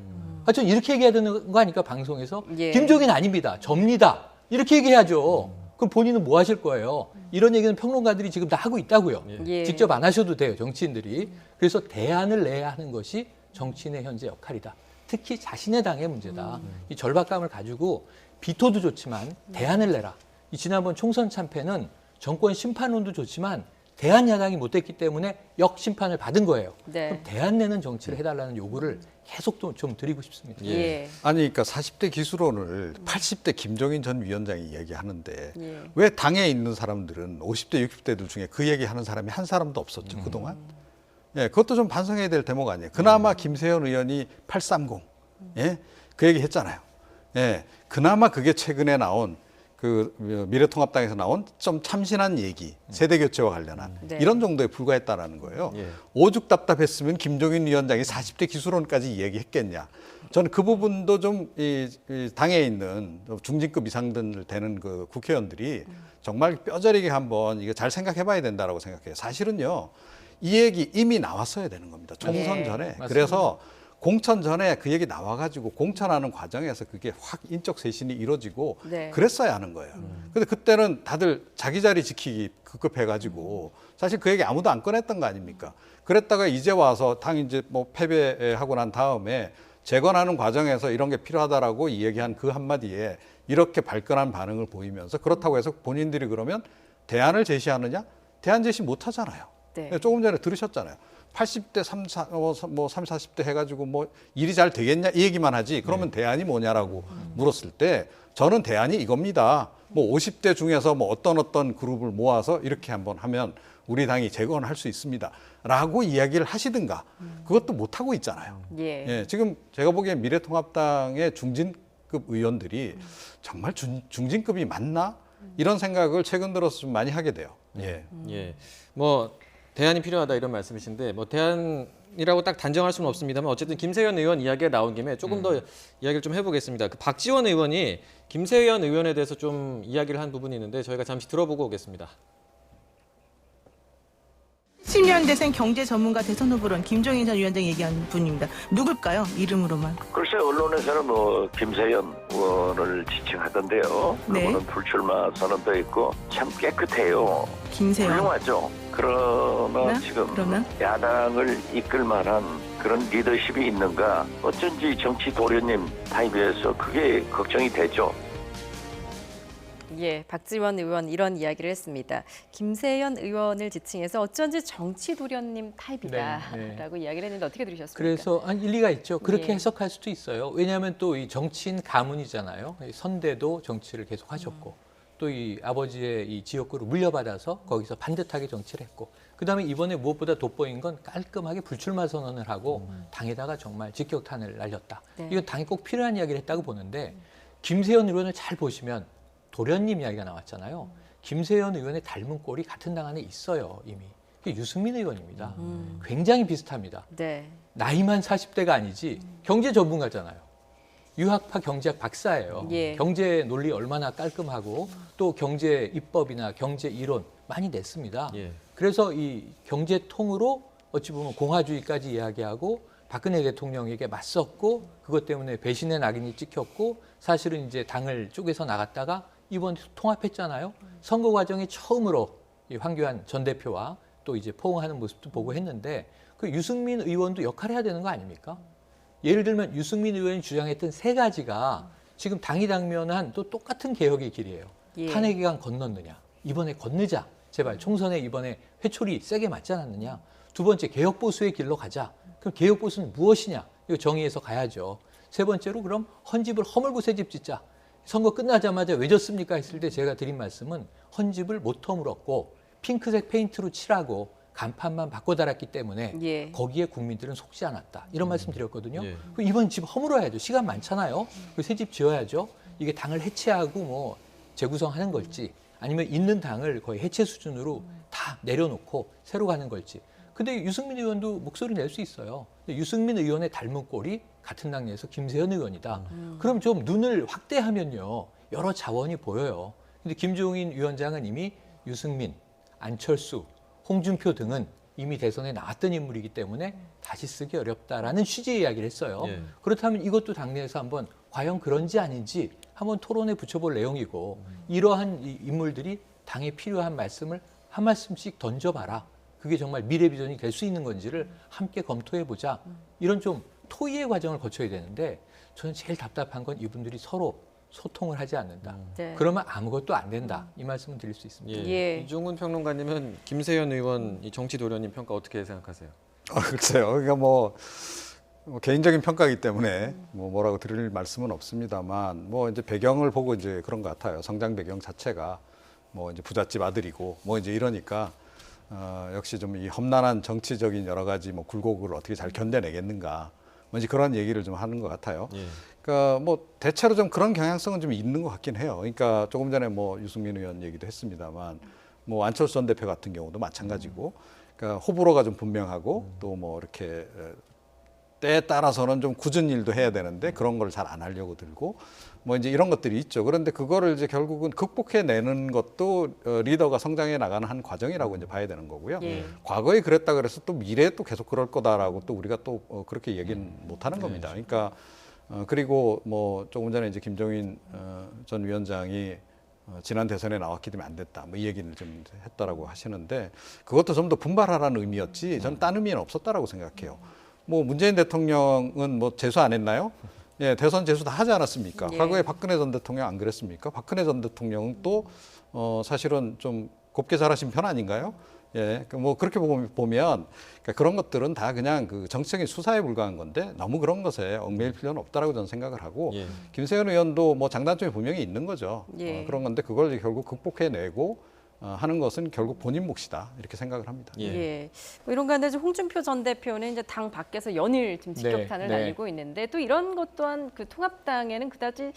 전 이렇게 얘기해야 되는 거 아닙니까 방송에서? 예. 김종인 아닙니다. 접니다. 이렇게 얘기해야죠. 그럼 본인은 뭐 하실 거예요? 이런 얘기는 평론가들이 지금 다 하고 있다고요. 예. 직접 안 하셔도 돼요, 정치인들이. 그래서 대안을 내야 하는 것이 정치인의 현재 역할이다. 특히 자신의 당의 문제다. 이 절박감을 가지고 비토도 좋지만 대안을 내라. 이 지난번 총선 참패는 정권 심판론도 좋지만 대안 야당이 못 됐기 때문에 역심판을 받은 거예요. 네. 그럼 대안 내는 정치를 해달라는 요구를 계속 좀 드리고 싶습니다. 예. 아니 그러니까 40대 기술론을 80대 김종인 전 위원장이 얘기하는데 예. 왜 당에 있는 사람들은 50대 60대들 중에 그 얘기하는 사람이 한 사람도 없었죠 그동안. 예, 그것도 좀 반성해야 될 대목 아니에요. 그나마 김세현 의원이 830, 예, 그 얘기 했잖아요. 예, 그나마 그게 최근에 나온 그 미래통합당에서 나온 좀 참신한 얘기, 세대 교체와 관련한 네. 이런 정도에 불과했다라는 거예요. 예. 오죽 답답했으면 김종인 위원장이 40대 기술론까지 얘기했겠냐. 저는 그 부분도 좀 이 당에 있는 중진급 이상들 되는 그 국회의원들이 정말 뼈저리게 한번 이거 잘 생각해봐야 된다라고 생각해요. 사실은요, 이 얘기 이미 나왔어야 되는 겁니다. 총선 네. 전에. 맞습니다. 그래서 공천 전에 그 얘기 나와가지고 공천하는 과정에서 그게 확 인적 쇄신이 이루어지고 네. 그랬어야 하는 거예요. 근데 그때는 다들 자기 자리 지키기 급급해가지고 사실 그 얘기 아무도 안 꺼냈던 거 아닙니까? 그랬다가 이제 와서 당 이제 뭐 패배하고 난 다음에 재건하는 과정에서 이런 게 필요하다라고 이야기한 그 한마디에 이렇게 발끈한 반응을 보이면서 그렇다고 해서 본인들이 그러면 대안을 제시하느냐? 대안 제시 못 하잖아요. 네. 조금 전에 들으셨잖아요. 80대, 30, 40대 해가지고 뭐 일이 잘 되겠냐 이 얘기만 하지 그러면 대안이 뭐냐라고 물었을 때 저는 대안이 이겁니다. 뭐 50대 중에서 뭐 어떤 그룹을 모아서 이렇게 한번 하면 우리 당이 재건할 수 있습니다. 라고 이야기를 하시든가 그것도 못하고 있잖아요. 예. 예, 지금 제가 보기엔 미래통합당의 중진급 의원들이 정말 중진급이 맞나? 이런 생각을 최근 들어서 좀 많이 하게 돼요. 예. 예. 뭐 대안이 필요하다 이런 말씀이신데 뭐 대안이라고 딱 단정할 수는 없습니다만 어쨌든 김세현 의원 이야기가 나온 김에 조금 더 이야기를 좀 해보겠습니다. 그 박지원 의원이 김세현 의원에 대해서 좀 이야기를 한 부분이 있는데 저희가 잠시 들어보고 오겠습니다. 10년 비대위원대생 경제 전문가 대선 후보론 김종인 전 위원장 얘기한 분입니다. 누굴까요? 이름으로만. 글쎄 언론에서는 뭐 김세연 의원을 지칭하던데요. 네. 그분은 불출마 선언도 있고 참 깨끗해요. 김세연. 훌륭하죠. 그러나 네? 지금 그러면? 야당을 이끌 만한 그런 리더십이 있는가? 어쩐지 정치 도련님 타입에서 그게 걱정이 되죠. 예, 박지원 의원 이런 이야기를 했습니다. 김세연 의원을 지칭해서 어쩐지 정치 도련님 타입이다라고 이야기를 했는데 어떻게 들으셨습니까? 그래서 일리가 있죠. 그렇게 예. 해석할 수도 있어요. 왜냐하면 또 이 정치인 가문이잖아요. 선대도 정치를 계속 하셨고 또 이 아버지의 이 지역구를 물려받아서 거기서 반듯하게 정치를 했고 그다음에 이번에 무엇보다 돋보인 건 깔끔하게 불출마 선언을 하고 당에다가 정말 직격탄을 날렸다. 네. 이건 당이 꼭 필요한 이야기를 했다고 보는데 김세연 의원을 잘 보시면 도련님 이야기가 나왔잖아요. 김세연 의원의 닮은 꼴이 같은 당 안에 있어요, 이미. 그게 유승민 의원입니다. 굉장히 비슷합니다. 네. 나이만 40대가 아니지 경제 전문가잖아요. 유학파 경제학 박사예요. 예. 경제 논리 얼마나 깔끔하고 또 경제 입법이나 경제 이론 많이 냈습니다. 예. 그래서 이 경제통으로 어찌 보면 공화주의까지 이야기하고 박근혜 대통령에게 맞섰고 그것 때문에 배신의 낙인이 찍혔고 사실은 이제 당을 쪼개서 나갔다가 이번 통합했잖아요. 선거 과정에 처음으로 이 황교안 전 대표와 또 이제 포옹하는 모습도 보고 했는데 그 유승민 의원도 역할을 해야 되는 거 아닙니까? 예를 들면 유승민 의원이 주장했던 세 가지가 지금 당이 당면한 또 똑같은 개혁의 길이에요. 예. 탄핵 기간 건넜느냐? 이번에 건너자. 제발 총선에 이번에 회초리 세게 맞지 않았느냐? 두 번째 개혁 보수의 길로 가자. 그럼 개혁 보수는 무엇이냐? 이거 정의해서 가야죠. 세 번째로 그럼 헌집을 허물고 새집 짓자. 선거 끝나자마자 왜 졌습니까? 했을 때 제가 드린 말씀은 헌집을 못 허물었고 핑크색 페인트로 칠하고 간판만 바꿔 달았기 때문에 예. 거기에 국민들은 속지 않았다. 이런 말씀 드렸거든요. 예. 그럼 이번 집 허물어야죠. 시간 많잖아요. 새 집 지어야죠. 이게 당을 해체하고 뭐 재구성하는 걸지 아니면 있는 당을 거의 해체 수준으로 다 내려놓고 새로 가는 걸지. 근데 유승민 의원도 목소리 낼 수 있어요. 근데 유승민 의원의 닮은 꼴이 같은 당 내에서 김세연 의원이다. 그럼 좀 눈을 확대하면요. 여러 자원이 보여요. 근데 김종인 위원장은 이미 유승민, 안철수, 홍준표 등은 이미 대선에 나왔던 인물이기 때문에 다시 쓰기 어렵다라는 취지의 이야기를 했어요. 예. 그렇다면 이것도 당내에서 한번 과연 그런지 아닌지 한번 토론에 붙여볼 내용이고 이러한 이 인물들이 당에 필요한 말씀을 한 말씀씩 던져봐라. 그게 정말 미래 비전이 될 수 있는 건지를 함께 검토해보자. 이런 좀 토의의 과정을 거쳐야 되는데 저는 제일 답답한 건 이분들이 서로 소통을 하지 않는다. 네. 그러면 아무것도 안 된다. 이 말씀을 드릴 수 있습니다. 예. 예. 이종훈 평론가님은 김세연 의원 이 정치 도련님 평가 어떻게 생각하세요? 글쎄요. 그러니까 뭐 개인적인 평가이기 때문에 뭐라고 드릴 말씀은 없습니다만 뭐 이제 배경을 보고 이제 그런 것 같아요. 성장 배경 자체가 뭐 이제 부잣집 아들이고 뭐 이제 이러니까 역시 좀 이 험난한 정치적인 여러 가지 뭐 굴곡을 어떻게 잘 견뎌내겠는가. 뭐 이제 그런 얘기를 좀 하는 것 같아요. 예. 그러니까 뭐 대체로 좀 그런 경향성은 좀 있는 것 같긴 해요. 그러니까 조금 전에 뭐 유승민 의원 얘기도 했습니다만 뭐 안철수 전 대표 같은 경우도 마찬가지고 그러니까 호불호가 좀 분명하고 또 뭐 이렇게 때에 따라서는 좀 굳은 일도 해야 되는데 그런 걸 잘 안 하려고 들고 뭐 이제 이런 것들이 있죠. 그런데 그거를 이제 결국은 극복해내는 것도 리더가 성장해 나가는 한 과정이라고 이제 봐야 되는 거고요. 예. 과거에 그랬다 그래서 또 미래에 또 계속 그럴 거다라고 또 우리가 또 그렇게 얘기는 못 하는 겁니다. 그러니까 그리고 뭐 조금 전에 이제 김종인 전 위원장이 지난 대선에 나왔기 때문에 안 됐다. 뭐 이 얘기를 좀 했다라고 하시는데 그것도 좀 더 분발하라는 의미였지 저는 딴 의미는 없었다라고 생각해요. 뭐 문재인 대통령은 뭐 재수 안 했나요? 예, 대선 재수 다 하지 않았습니까? 예. 과거에 박근혜 전 대통령 안 그랬습니까? 박근혜 전 대통령은 또 사실은 좀 곱게 잘하신 편 아닌가요? 예, 뭐 그렇게 보면 그러니까 그런 것들은 다 그냥 그 정치적인 수사에 불과한 건데 너무 그런 것에 얽매일 필요는 없다라고 저는 생각을 하고 예. 김세연 의원도 뭐 장단점이 분명히 있는 거죠. 예. 그런 건데 그걸 결국 극복해내고 하는 것은 결국 본인 몫이다 이렇게 생각을 합니다. 예. 예. 뭐 이런 가운데 홍준표 전 대표는 이제 당 밖에서 연일 지금 직격탄을 네. 날리고 있는데 또 이런 것 또한 그 통합당에는 그다지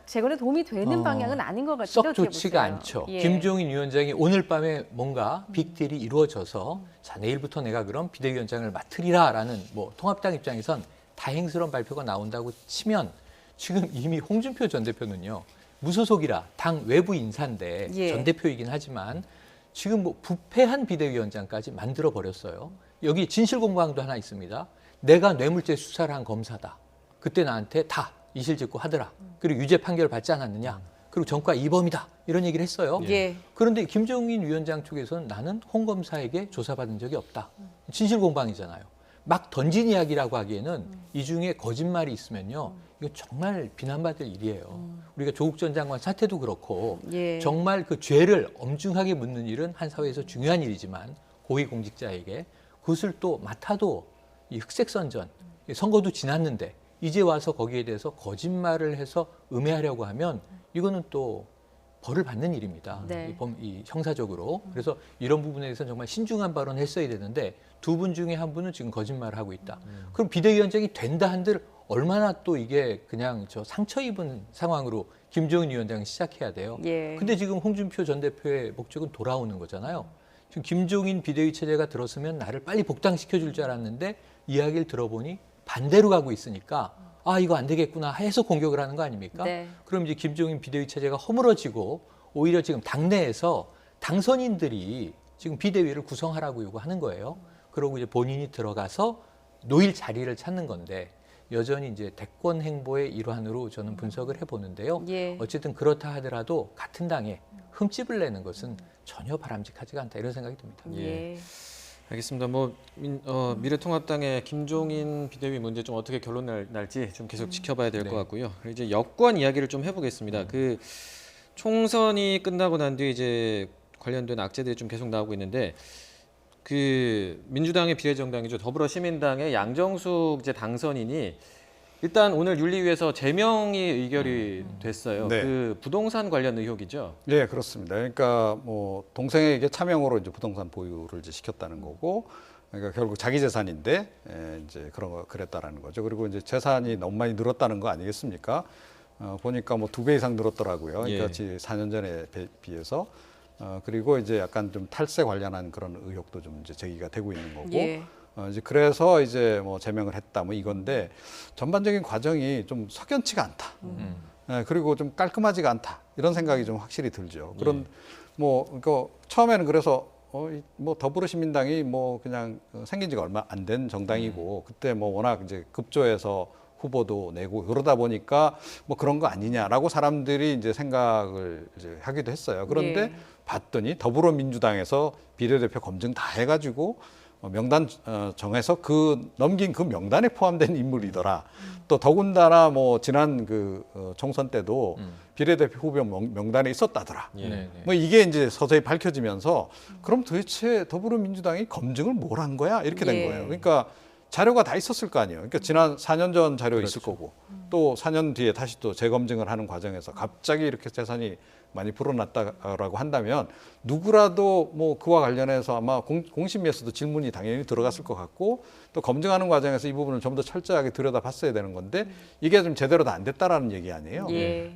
재건에 도움이 되는 방향은 아닌 것 같은데 썩 어떻게 좋지가 보세요? 않죠. 예. 김종인 위원장이 오늘 밤에 뭔가 빅딜이 이루어져서 자 내일부터 내가 그럼 비대위원장을 맡으리라라는 뭐 통합당 입장에선 다행스러운 발표가 나온다고 치면 지금 이미 홍준표 전 대표는요. 무소속이라 당 외부 인사인데 예. 전 대표이긴 하지만 지금 뭐 부패한 비대위원장까지 만들어 버렸어요. 여기 진실공방도 하나 있습니다. 내가 뇌물죄 수사를 한 검사다. 그때 나한테 다 이실직고 하더라. 그리고 유죄 판결 받지 않았느냐. 그리고 전과 이범이다. 이런 얘기를 했어요. 예. 그런데 김종인 위원장 쪽에서는 나는 홍 검사에게 조사받은 적이 없다. 진실공방이잖아요. 막 던진 이야기라고 하기에는 이 중에 거짓말이 있으면요. 이거 정말 비난받을 일이에요. 우리가 조국 전 장관 사태도 그렇고 예. 정말 그 죄를 엄중하게 묻는 일은 한 사회에서 중요한 일이지만 고위공직자에게 그것을 또 맡아도 이 흑색선전, 선거도 지났는데 이제 와서 거기에 대해서 거짓말을 해서 음해하려고 하면 이거는 또 벌을 받는 일입니다. 네. 이 형사적으로. 그래서 이런 부분에 대해서는 정말 신중한 발언을 했어야 되는데 두 분 중에 한 분은 지금 거짓말을 하고 있다. 그럼 비대위원장이 된다 한들 얼마나 또 이게 그냥 저 상처 입은 상황으로 김종인 위원장이 시작해야 돼요. 예. 근데 지금 홍준표 전 대표의 목적은 돌아오는 거잖아요. 지금 김종인 비대위 체제가 들었으면 나를 빨리 복당시켜줄 줄 알았는데 이야기를 들어보니 반대로 가고 있으니까 아 이거 안 되겠구나 해서 공격을 하는 거 아닙니까? 네. 그럼 이제 김종인 비대위 체제가 허물어지고 오히려 지금 당내에서 당선인들이 지금 비대위를 구성하라고 요구하는 거예요. 그러고 이제 본인이 들어가서 놓일 자리를 찾는 건데 여전히 이제 대권 행보의 일환으로 저는 분석을 해보는데요. 예. 어쨌든 그렇다 하더라도 같은 당에 흠집을 내는 것은 전혀 바람직하지가 않다 이런 생각이 듭니다. 예. 알겠습니다. 뭐 미래통합당의 김종인 비대위 문제 좀 어떻게 결론 날지 좀 계속 지켜봐야 될 것 같고요. 그리고 이제 여권 이야기를 좀 해보겠습니다. 그 총선이 끝나고 난 뒤에 이제 관련된 악재들이 좀 계속 나오고 있는데 그 민주당의 비례정당이죠. 더불어시민당의 양정숙 이제 당선인이 일단 오늘 윤리위에서 제명이 의결이 됐어요. 네. 그 부동산 관련 의혹이죠. 네, 그렇습니다. 그러니까 뭐 동생에게 차명으로 이제 부동산 보유를 이제 시켰다는 거고, 그러니까 결국 자기 재산인데 이제 그런 거 그랬다라는 거죠. 그리고 이제 재산이 너무 많이 늘었다는 거 아니겠습니까? 보니까 뭐 2배 이상 늘었더라고요. 그러니까 4년 전에 비해서. 그리고 이제 약간 좀 탈세 관련한 그런 의혹도 좀 이제 제기가 되고 있는 거고. 예. 이제 그래서 이제 뭐 제명을 했다 뭐 이건데 전반적인 과정이 좀 석연치가 않다. 그리고 좀 깔끔하지가 않다. 이런 생각이 좀 확실히 들죠. 그런 뭐 그러니까 처음에는 그래서 뭐 더불어시민당이 뭐 그냥 생긴 지가 얼마 안 된 정당이고 그때 뭐 워낙 이제 급조해서 후보도 내고 그러다 보니까 뭐 그런 거 아니냐라고 사람들이 이제 생각을 이제 하기도 했어요. 그런데 봤더니 더불어민주당에서 비례대표 검증 다 해가지고 명단 정해서 그 넘긴 그 명단에 포함된 인물이더라. 또 더군다나 뭐 지난 그 총선 때도 비례대표 후보 명단에 있었다더라. 뭐 이게 이제 서서히 밝혀지면서 그럼 도대체 더불어민주당이 검증을 뭘 한 거야? 이렇게 된 거예요. 그러니까 자료가 다 있었을 거 아니에요. 그러니까 지난 4년 전 자료 있을 거고 또 4년 뒤에 다시 또 재검증을 하는 과정에서 갑자기 이렇게 재산이 많이 불어났다라고 한다면 누구라도 뭐 그와 관련해서 아마 공심위에서도 질문이 당연히 들어갔을 것 같고 또 검증하는 과정에서 이 부분을 좀 더 철저하게 들여다봤어야 되는 건데 이게 좀 제대로 다 안 됐다라는 얘기 아니에요.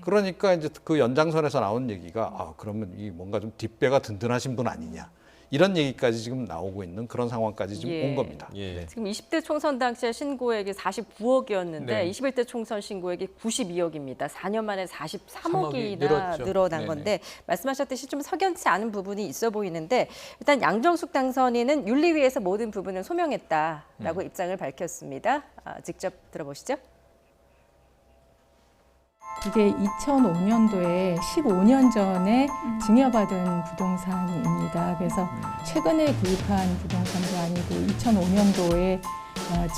그러니까 이제 그 연장선에서 나온 얘기가 그러면 이 뭔가 좀 뒷배가 든든하신 분 아니냐. 이런 얘기까지 지금 나오고 있는 그런 상황까지 지금 온 겁니다. 지금 20대 총선 당시에 신고액이 49억이었는데 21대 총선 신고액이 92억입니다. 4년 만에 43억이나 늘어난 건데 말씀하셨듯이 좀 석연치 않은 부분이 있어 보이는데 일단 양정숙 당선인은 윤리위에서 모든 부분을 소명했다라고 입장을 밝혔습니다. 직접 들어보시죠. 이게 2005년도에 15년 전에 증여받은 부동산입니다. 그래서 최근에 구입한 부동산도 아니고 2005년도에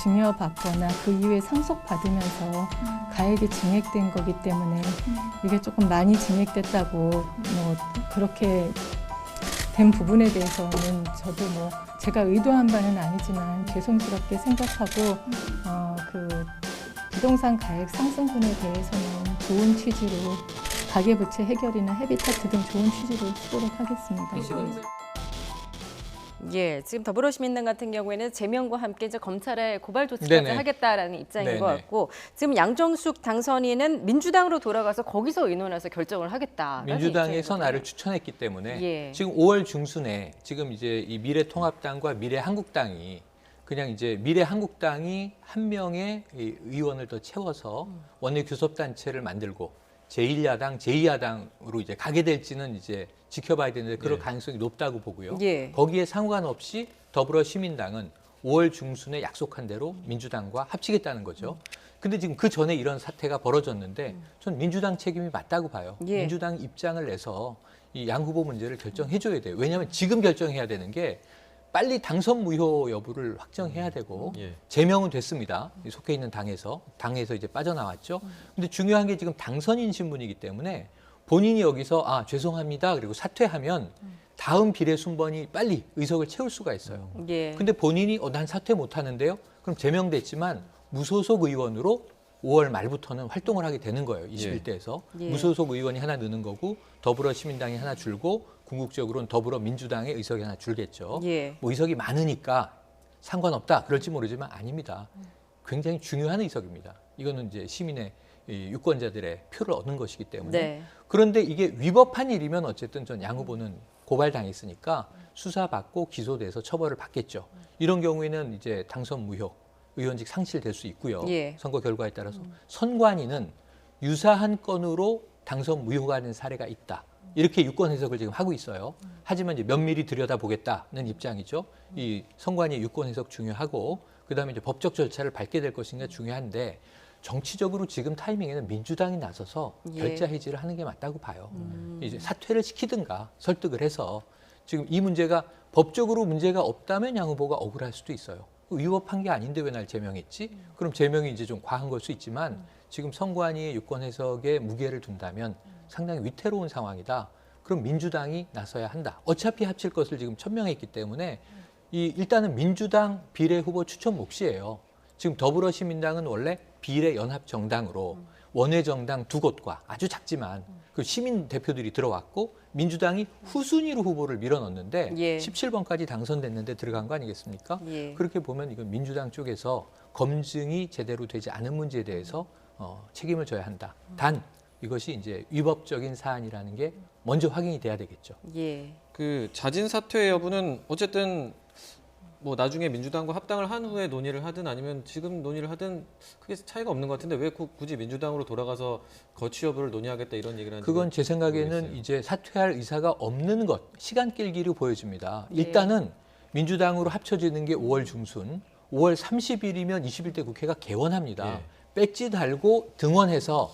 증여받거나 그 이후에 상속받으면서 가액이 증액된 거기 때문에 이게 조금 많이 증액됐다고 뭐 그렇게 된 부분에 대해서는 저도 뭐 제가 의도한 바는 아니지만 죄송스럽게 생각하고 그 부동산 가액 상승분에 대해서는 좋은 취지로 가계부채 해결이나 헤비타트 등 좋은 취지로 쓰도록 하겠습니다. 지금 더불어시민당 같은 경우에는 제명과 함께 이제 검찰에 고발 조치까지 하겠다라는 입장인 것 같고 지금 양정숙 당선인은 민주당으로 돌아가서 거기서 의논해서 결정을 하겠다. 민주당에서 나를 추천했기 때문에 지금 5월 중순에 지금 이제 이 미래통합당과 미래한국당이 그냥 이제 미래한국당이 한 명의 의원을 더 채워서 원내 교섭단체를 만들고 제1야당, 제2야당으로 이제 가게 될지는 이제 지켜봐야 되는데 그럴 예. 가능성이 높다고 보고요. 예. 거기에 상관없이 더불어시민당은 5월 중순에 약속한 대로 민주당과 합치겠다는 거죠. 근데 지금 그 전에 이런 사태가 벌어졌는데 전 민주당 책임이 맞다고 봐요. 예. 민주당 입장을 내서 이 양 후보 문제를 결정해줘야 돼요. 왜냐하면 지금 결정해야 되는 게 빨리 당선 무효 여부를 확정해야 되고 예. 제명은 됐습니다. 속해 있는 당에서 이제 빠져나왔죠. 근데 중요한 게 지금 당선인 신분이기 때문에 본인이 여기서 아 죄송합니다 그리고 사퇴하면 다음 비례 순번이 빨리 의석을 채울 수가 있어요. 예. 근데 본인이 난 사퇴 못 하는데요. 그럼 제명됐지만 무소속 의원으로 5월 말부터는 활동을 하게 되는 거예요. 21대에서. 예. 무소속 의원이 하나 느는 거고 더불어시민당이 하나 줄고 궁극적으로는 더불어민주당의 의석이 하나 줄겠죠. 예. 뭐 의석이 많으니까 상관없다 그럴지 모르지만 아닙니다. 굉장히 중요한 의석입니다. 이거는 이제 시민의 이 유권자들의 표를 얻는 것이기 때문에. 네. 그런데 이게 위법한 일이면 어쨌든 전 양 후보는 고발당했으니까 수사받고 기소돼서 처벌을 받겠죠. 이런 경우에는 이제 당선 무효, 의원직 상실될 수 있고요. 예. 선거 결과에 따라서. 선관위는 유사한 건으로 당선 무효가 된 사례가 있다. 이렇게 유권 해석을 지금 하고 있어요. 하지만 이제 면밀히 들여다보겠다는 입장이죠. 이 선관위 유권 해석 중요하고 그다음에 이제 법적 절차를 밟게 될 것인가 중요한데 정치적으로 지금 타이밍에는 민주당이 나서서 예. 결자 해지를 하는 게 맞다고 봐요. 이제 사퇴를 시키든가 설득을 해서 지금 이 문제가 법적으로 문제가 없다면 양 후보가 억울할 수도 있어요. 위법한 게 아닌데 왜 날 제명했지? 그럼 제명이 이제 좀 과한 걸 수 있지만 지금 선관위의 유권 해석에 무게를 둔다면 상당히 위태로운 상황이다. 그럼 민주당이 나서야 한다. 어차피 합칠 것을 지금 천명했기 때문에 일단은 민주당 비례 후보 추천 몫이에요. 지금 더불어시민당은 원래 비례 연합 정당으로 원외 정당 2곳과 아주 작지만 그 시민 대표들이 들어왔고 민주당이 후순위로 후보를 밀어넣는데 예. 17번까지 당선됐는데 들어간 거 아니겠습니까? 예. 그렇게 보면 이건 민주당 쪽에서 검증이 제대로 되지 않은 문제에 대해서 책임을 져야 한다. 단 이것이 이제 위법적인 사안이라는 게 먼저 확인이 돼야 되겠죠. 예. 그 자진 사퇴 여부는 어쨌든 뭐 나중에 민주당과 합당을 한 후에 논의를 하든 아니면 지금 논의를 하든 크게 차이가 없는 것 같은데 왜 굳이 민주당으로 돌아가서 거취 여부를 논의하겠다 이런 얘기를 하는지 그건 제 생각에는 모르겠어요. 이제 사퇴할 의사가 없는 것, 시간 끌기로 보여집니다. 예. 일단은 민주당으로 합쳐지는 게 5월 중순, 5월 30일이면 21대 국회가 개원합니다. 예. 배지 달고 등원해서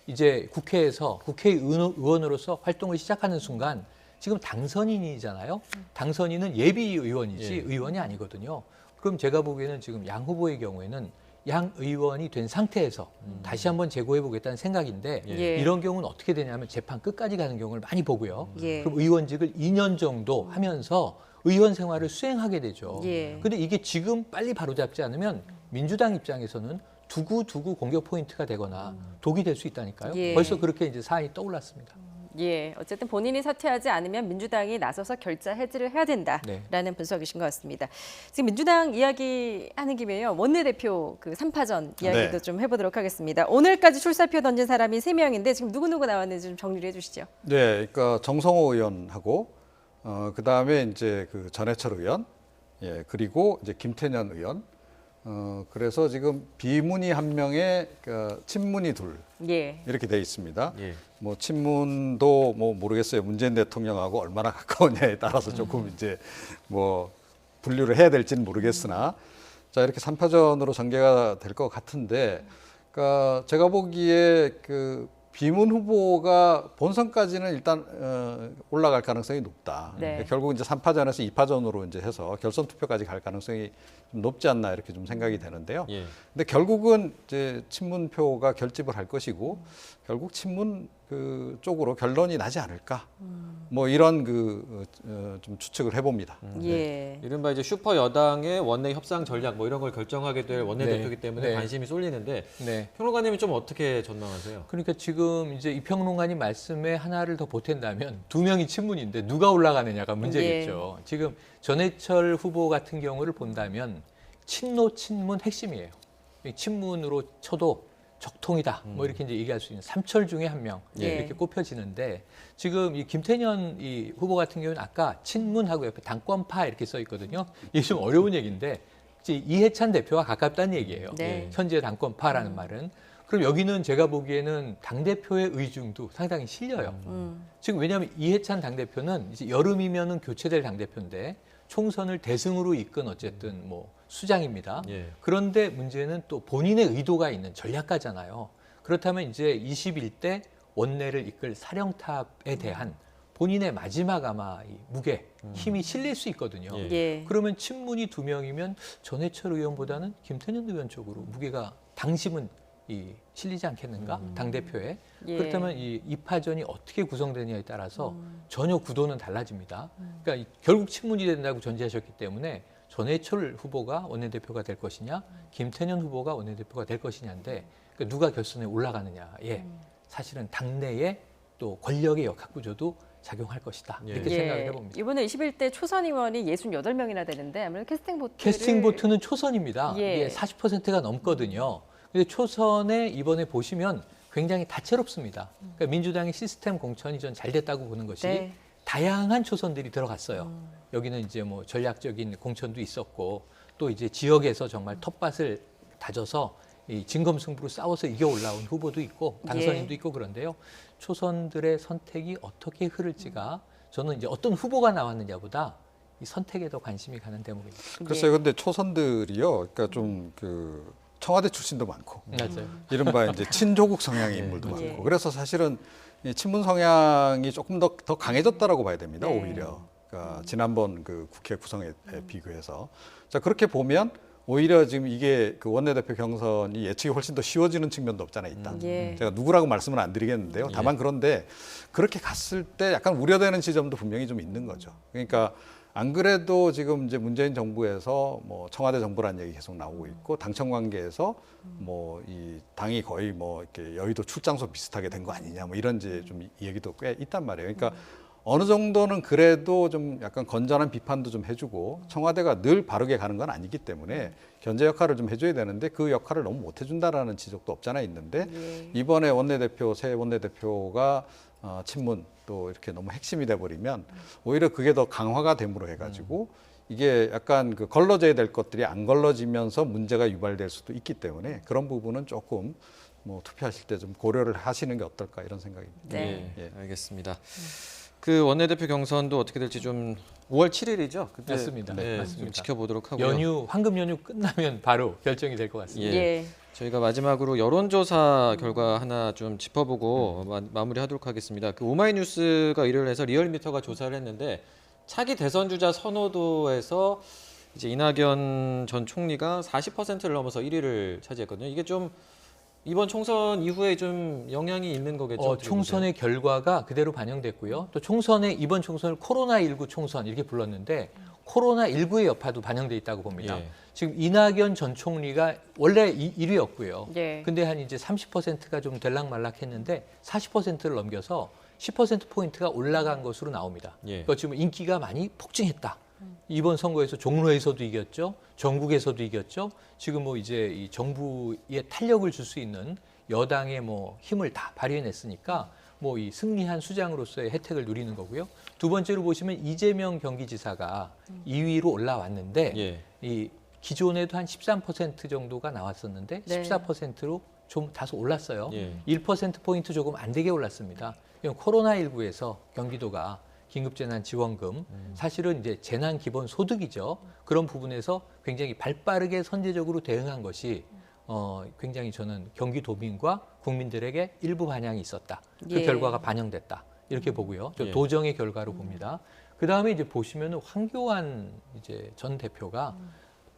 이제 국회에서 국회의원으로서 활동을 시작하는 순간 지금 당선인이잖아요. 당선인은 예비 의원이지 예. 의원이 아니거든요. 그럼 제가 보기에는 지금 양 후보의 경우에는 양 의원이 된 상태에서 다시 한번 재고해 보겠다는 생각인데 예. 이런 경우는 어떻게 되냐면 재판 끝까지 가는 경우를 많이 보고요. 예. 그럼 의원직을 2년 정도 하면서 의원 생활을 수행하게 되죠. 예. 근데 이게 지금 빨리 바로잡지 않으면 민주당 입장에서는 두고 공격 포인트가 되거나 독이 될 수 있다니까요. 예. 벌써 그렇게 이제 사안이 떠올랐습니다. 예, 어쨌든 본인이 사퇴하지 않으면 민주당이 나서서 결자 해지를 해야 된다라는 분석이신 것 같습니다. 지금 민주당 이야기하는 김에요. 원내대표 그 3파전 이야기도 네. 좀 해보도록 하겠습니다. 오늘까지 출사표 던진 사람이 3명인데 지금 누구 나왔는지 좀 정리를 해주시죠. 네, 그러니까 정성호 의원하고 그다음에 이제 그 전해철 의원, 예, 그리고 이제 김태년 의원. 그래서 지금 비문이 1명에 친문이 2 예. 이렇게 돼 있습니다. 예. 뭐 친문도 뭐 모르겠어요. 문재인 대통령하고 얼마나 가까우냐에 따라서 조금 이제 뭐 분류를 해야 될지는 모르겠으나 자 이렇게 3파전으로 전개가 될 것 같은데, 그러니까 제가 보기에 그 비문 후보가 본선까지는 일단 올라갈 가능성이 높다. 네. 그러니까 결국 이제 3파전에서 2파전으로 이제 해서 결선 투표까지 갈 가능성이 좀 높지 않나 이렇게 좀 생각이 되는데요. 예. 근데 결국은 이제 친문표가 결집을 할 것이고 결국 친문 그 쪽으로 결론이 나지 않을까. 뭐 이런 좀 추측을 해봅니다. 예. 이른바 이제 슈퍼 여당의 원내 협상 전략 뭐 이런 걸 결정하게 될 원내대표이기 때문에 네. 관심이 쏠리는데 네. 평론가님이 좀 어떻게 전망하세요? 그러니까 지금 이제 이 평론가님 말씀에 하나를 더 보탠다면 2명이 친문인데 누가 올라가느냐가 문제겠죠. 지금 전해철 후보 같은 경우를 본다면 친문 핵심이에요. 친문으로 쳐도 적통이다. 뭐 이렇게 이제 얘기할 수 있는 3철 중에 1명 예. 이렇게 꼽혀지는데 지금 이 김태년 이 후보 같은 경우는 아까 친문하고 옆에 당권파 이렇게 써 있거든요. 이게 좀 어려운 얘기인데 이제 이해찬 대표와 가깝다는 얘기예요. 네. 현재 당권파라는 말은. 그럼 여기는 제가 보기에는 당대표의 의중도 상당히 실려요. 지금 왜냐하면 이해찬 당대표는 이제 여름이면은 교체될 당대표인데 총선을 대승으로 이끈 어쨌든 뭐 수장입니다. 예. 그런데 문제는 또 본인의 의도가 있는 전략가잖아요. 그렇다면 이제 21대 원내를 이끌 사령탑에 대한 본인의 마지막 아마 이 무게, 힘이 실릴 수 있거든요. 예. 그러면 친문이 2명이면 전해철 의원보다는 김태년 의원 쪽으로 무게가 당심은 실리지 않겠는가? 당대표에. 예. 그렇다면 이 파전이 어떻게 구성되느냐에 따라서 전혀 구도는 달라집니다. 그러니까 결국 친문이 된다고 전제하셨기 때문에 전해철 후보가 원내대표가 될 것이냐, 김태년 후보가 원내대표가 될 것이냐인데 그러니까 누가 결선에 올라가느냐에 사실은 당내에 또 권력의 역학구조도 작용할 것이다. 이렇게 생각을 해봅니다. 이번에 21대 초선 의원이 68명이나 되는데 아무래도 캐스팅 보트는 초선입니다. 예. 이게 40%가 넘거든요. 근데 초선에 이번에 보시면 굉장히 다채롭습니다. 그러니까 민주당의 시스템 공천이 전 잘 됐다고 보는 것이 네. 다양한 초선들이 들어갔어요. 여기는 이제 뭐 전략적인 공천도 있었고 또 이제 지역에서 정말 텃밭을 다져서 이 진검승부로 싸워서 이겨 올라온 후보도 있고 당선인도 있고 그런데요. 초선들의 선택이 어떻게 흐를지가 저는 이제 어떤 후보가 나왔느냐보다 이 선택에 더 관심이 가는 대목입니다. 글쎄요, 근데 초선들이요, 그러니까 좀 그 청와대 출신도 많고, 맞아요. 이른바 이제 친조국 성향의 인물도 많고, 그래서 사실은 이 친문 성향이 조금 더 강해졌다라고 봐야 됩니다. 오히려 그러니까 지난번 그 국회 구성에 비교해서 자 그렇게 보면. 오히려 지금 이게 그 원내대표 경선이 예측이 훨씬 더 쉬워지는 측면도 없잖아요, 일단. 제가 누구라고 말씀은 안 드리겠는데요. 다만 그런데 그렇게 갔을 때 약간 우려되는 지점도 분명히 좀 있는 거죠. 그러니까 안 그래도 지금 이제 문재인 정부에서 뭐 청와대 정부라는 얘기 계속 나오고 있고 당청 관계에서 뭐 이 당이 거의 뭐 이렇게 여의도 출장소 비슷하게 된 거 아니냐 뭐 이런 이제 좀 얘기도 꽤 있단 말이에요. 그러니까 어느 정도는 그래도 좀 약간 건전한 비판도 좀 해주고 청와대가 늘 바르게 가는 건 아니기 때문에 견제 역할을 좀 해줘야 되는데 그 역할을 너무 못 해준다라는 지적도 없잖아 있는데 이번에 새 원내대표가 친문 또 이렇게 너무 핵심이 돼버리면 오히려 그게 더 강화가 됨으로 해가지고 이게 약간 그 걸러져야 될 것들이 안 걸러지면서 문제가 유발될 수도 있기 때문에 그런 부분은 조금 뭐 투표하실 때 좀 고려를 하시는 게 어떨까 이런 생각입니다. 네, 알겠습니다. 그 원내대표 경선도 어떻게 될지 좀 5월 7일이죠. 그때 맞습니다. 맞습니다. 좀 지켜보도록 하고요. 황금 연휴 끝나면 바로 결정이 될 것 같습니다. 저희가 마지막으로 여론조사 결과 하나 좀 짚어보고 마무리하도록 하겠습니다. 그 오마이뉴스가 일요일 해서 리얼미터가 조사를 했는데 차기 대선 주자 선호도에서 이제 이낙연 전 총리가 40%를 넘어서 1위를 차지했거든요. 이게 좀 이번 총선 이후에 좀 영향이 있는 거겠죠? 총선의 결과가 그대로 반영됐고요. 또 이번 총선을 코로나19 총선 이렇게 불렀는데 코로나19의 여파도 반영돼 있다고 봅니다. 지금 이낙연 전 총리가 원래 1위였고요. 근데 한 이제 30%가 좀 들락말락했는데 40%를 넘겨서 10%포인트가 올라간 것으로 나옵니다. 그러니까 지금 인기가 많이 폭증했다. 이번 선거에서 종로에서도 이겼죠. 전국에서도 이겼죠. 지금 뭐 이제 이 정부에 탄력을 줄 수 있는 여당의 뭐 힘을 다 발휘해냈으니까 뭐 이 승리한 수장으로서의 혜택을 누리는 거고요. 두 번째로 보시면 이재명 경기지사가 2위로 올라왔는데 이 기존에도 한 13% 정도가 나왔었는데 14%로 좀 다소 올랐어요. 1%포인트 조금 안 되게 올랐습니다. 코로나19에서 경기도가 긴급재난지원금, 사실은 이제 재난기본소득이죠. 그런 부분에서 굉장히 발빠르게 선제적으로 대응한 것이 굉장히 저는 경기도민과 국민들에게 일부 반향이 있었다. 그 결과가 반영됐다. 이렇게 보고요. 도정의 결과로 봅니다. 그 다음에 이제 보시면은 황교안 이제 전 대표가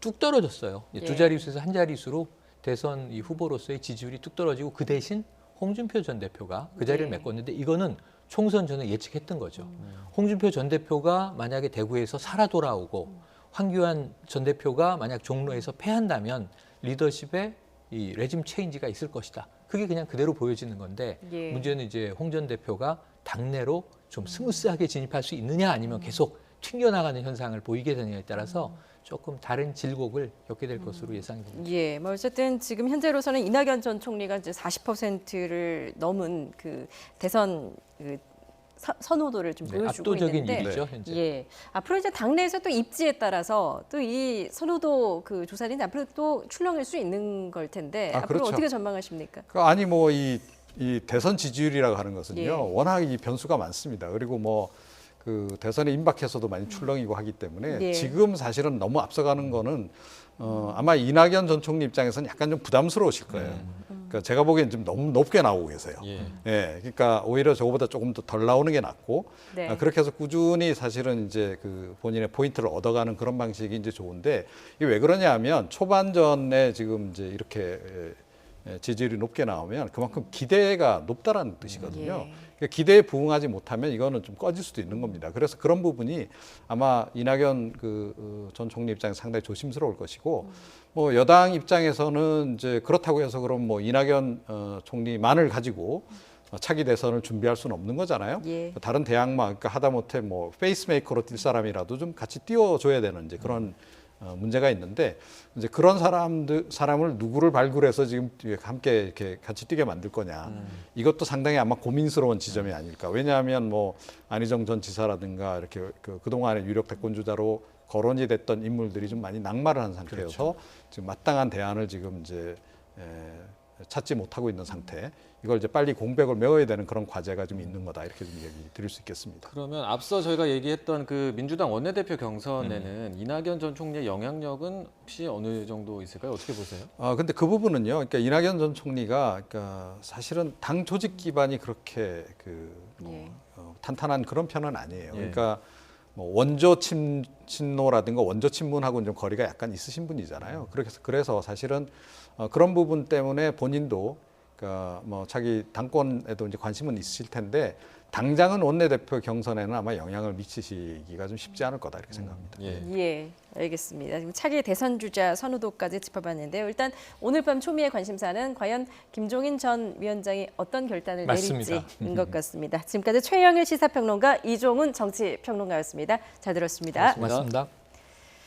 뚝 떨어졌어요. 두 자릿수에서 한 자릿수로 대선 이 후보로서의 지지율이 뚝 떨어지고 그 대신 홍준표 전 대표가 그 자리를 메꿨는데 이거는 총선 전에 예측했던 거죠. 홍준표 전 대표가 만약에 대구에서 살아 돌아오고 황교안 전 대표가 만약 종로에서 패한다면 리더십에 이 레짐 체인지가 있을 것이다. 그게 그냥 그대로 보여지는 건데 문제는 이제 홍 전 대표가 당내로 좀 스무스하게 진입할 수 있느냐 아니면 계속 튕겨나가는 현상을 보이게 되느냐에 따라서 조금 다른 질곡을 겪게 될 것으로 예상이 됩니다. 뭐 어쨌든 지금 현재로서는 이낙연 전 총리가 이제 40%를 넘은 그 대선 선호도를 좀 네, 보여주고 압도적인 있는데, 일이죠, 현재. 예, 앞으로 이제 당내에서 또 입지에 따라서 또 이 선호도 그 조사는 앞으로 또 출렁일 수 있는 걸 텐데 앞으로 그렇죠. 어떻게 전망하십니까? 아니 뭐 이 대선 지지율이라고 하는 것은요, 예. 워낙 이 변수가 많습니다. 그리고 뭐 그 대선에 임박해서도 많이 출렁이고 하기 때문에 예. 지금 사실은 너무 앞서가는 거는 아마 이낙연 전 총리 입장에서는 약간 좀 부담스러우실 거예요. 그러니까 제가 보기엔 좀 너무 높게 나오고 계세요. 예, 그러니까 오히려 저거보다 조금 더 덜 나오는 게 낫고 네. 그렇게 해서 꾸준히 사실은 이제 그 본인의 포인트를 얻어가는 그런 방식이 이제 좋은데 이게 왜 그러냐면 초반전에 지금 이제 이렇게 지지율이 높게 나오면 그만큼 기대가 높다라는 뜻이거든요. 예. 그러니까 기대에 부응하지 못하면 이거는 좀 꺼질 수도 있는 겁니다. 그래서 그런 부분이 아마 이낙연 전 총리 입장에서 상당히 조심스러울 것이고 뭐 여당 입장에서는 이제 그렇다고 해서 그럼 뭐 이낙연 총리만을 가지고 차기 대선을 준비할 수는 없는 거잖아요. 예. 다른 대항마, 그러니까 하다못해 뭐 페이스메이커로 뛸 사람이라도 좀 같이 띄워줘야 되는 이제 그런 문제가 있는데 이제 그런 사람을 누구를 발굴해서 지금 함께 이렇게 같이 뛰게 만들 거냐. 이것도 상당히 아마 고민스러운 지점이 아닐까. 왜냐하면 뭐 안희정 전 지사라든가 이렇게 그동안의 유력 대권주자로 거론이 됐던 인물들이 좀 많이 낙마를 한 상태여서 그렇죠. 지금 마땅한 대안을 지금 이제 찾지 못하고 있는 상태. 이걸 이제 빨리 공백을 메워야 되는 그런 과제가 좀 있는 거다. 이렇게 좀 얘기 드릴 수 있겠습니다. 그러면 앞서 저희가 얘기했던 그 민주당 원내대표 경선에는 이낙연 전 총리의 영향력은 혹시 어느 정도 있을까요? 어떻게 보세요? 근데 그 부분은요. 그러니까 이낙연 전 총리가 그러니까 사실은 당 조직 기반이 그렇게 탄탄한 그런 편은 아니에요. 그러니까 뭐 원조 친노라든가 원조 친문하고는 좀 거리가 약간 있으신 분이잖아요. 그래서 사실은 그런 부분 때문에 본인도 그러니까 뭐 자기 당권에도 이제 관심은 있으실 텐데 당장은 원내대표 경선에는 아마 영향을 미치시기가 좀 쉽지 않을 거다 이렇게 생각합니다. 예, 알겠습니다. 지금 차기 대선 주자 선호도까지 짚어봤는데요. 일단 오늘 밤 초미의 관심사는 과연 김종인 전 위원장이 어떤 결단을 맞습니다. 내릴지인 것 같습니다. 지금까지 최영일 시사평론가, 이종훈 정치평론가였습니다. 잘 들었습니다. 고맙습니다.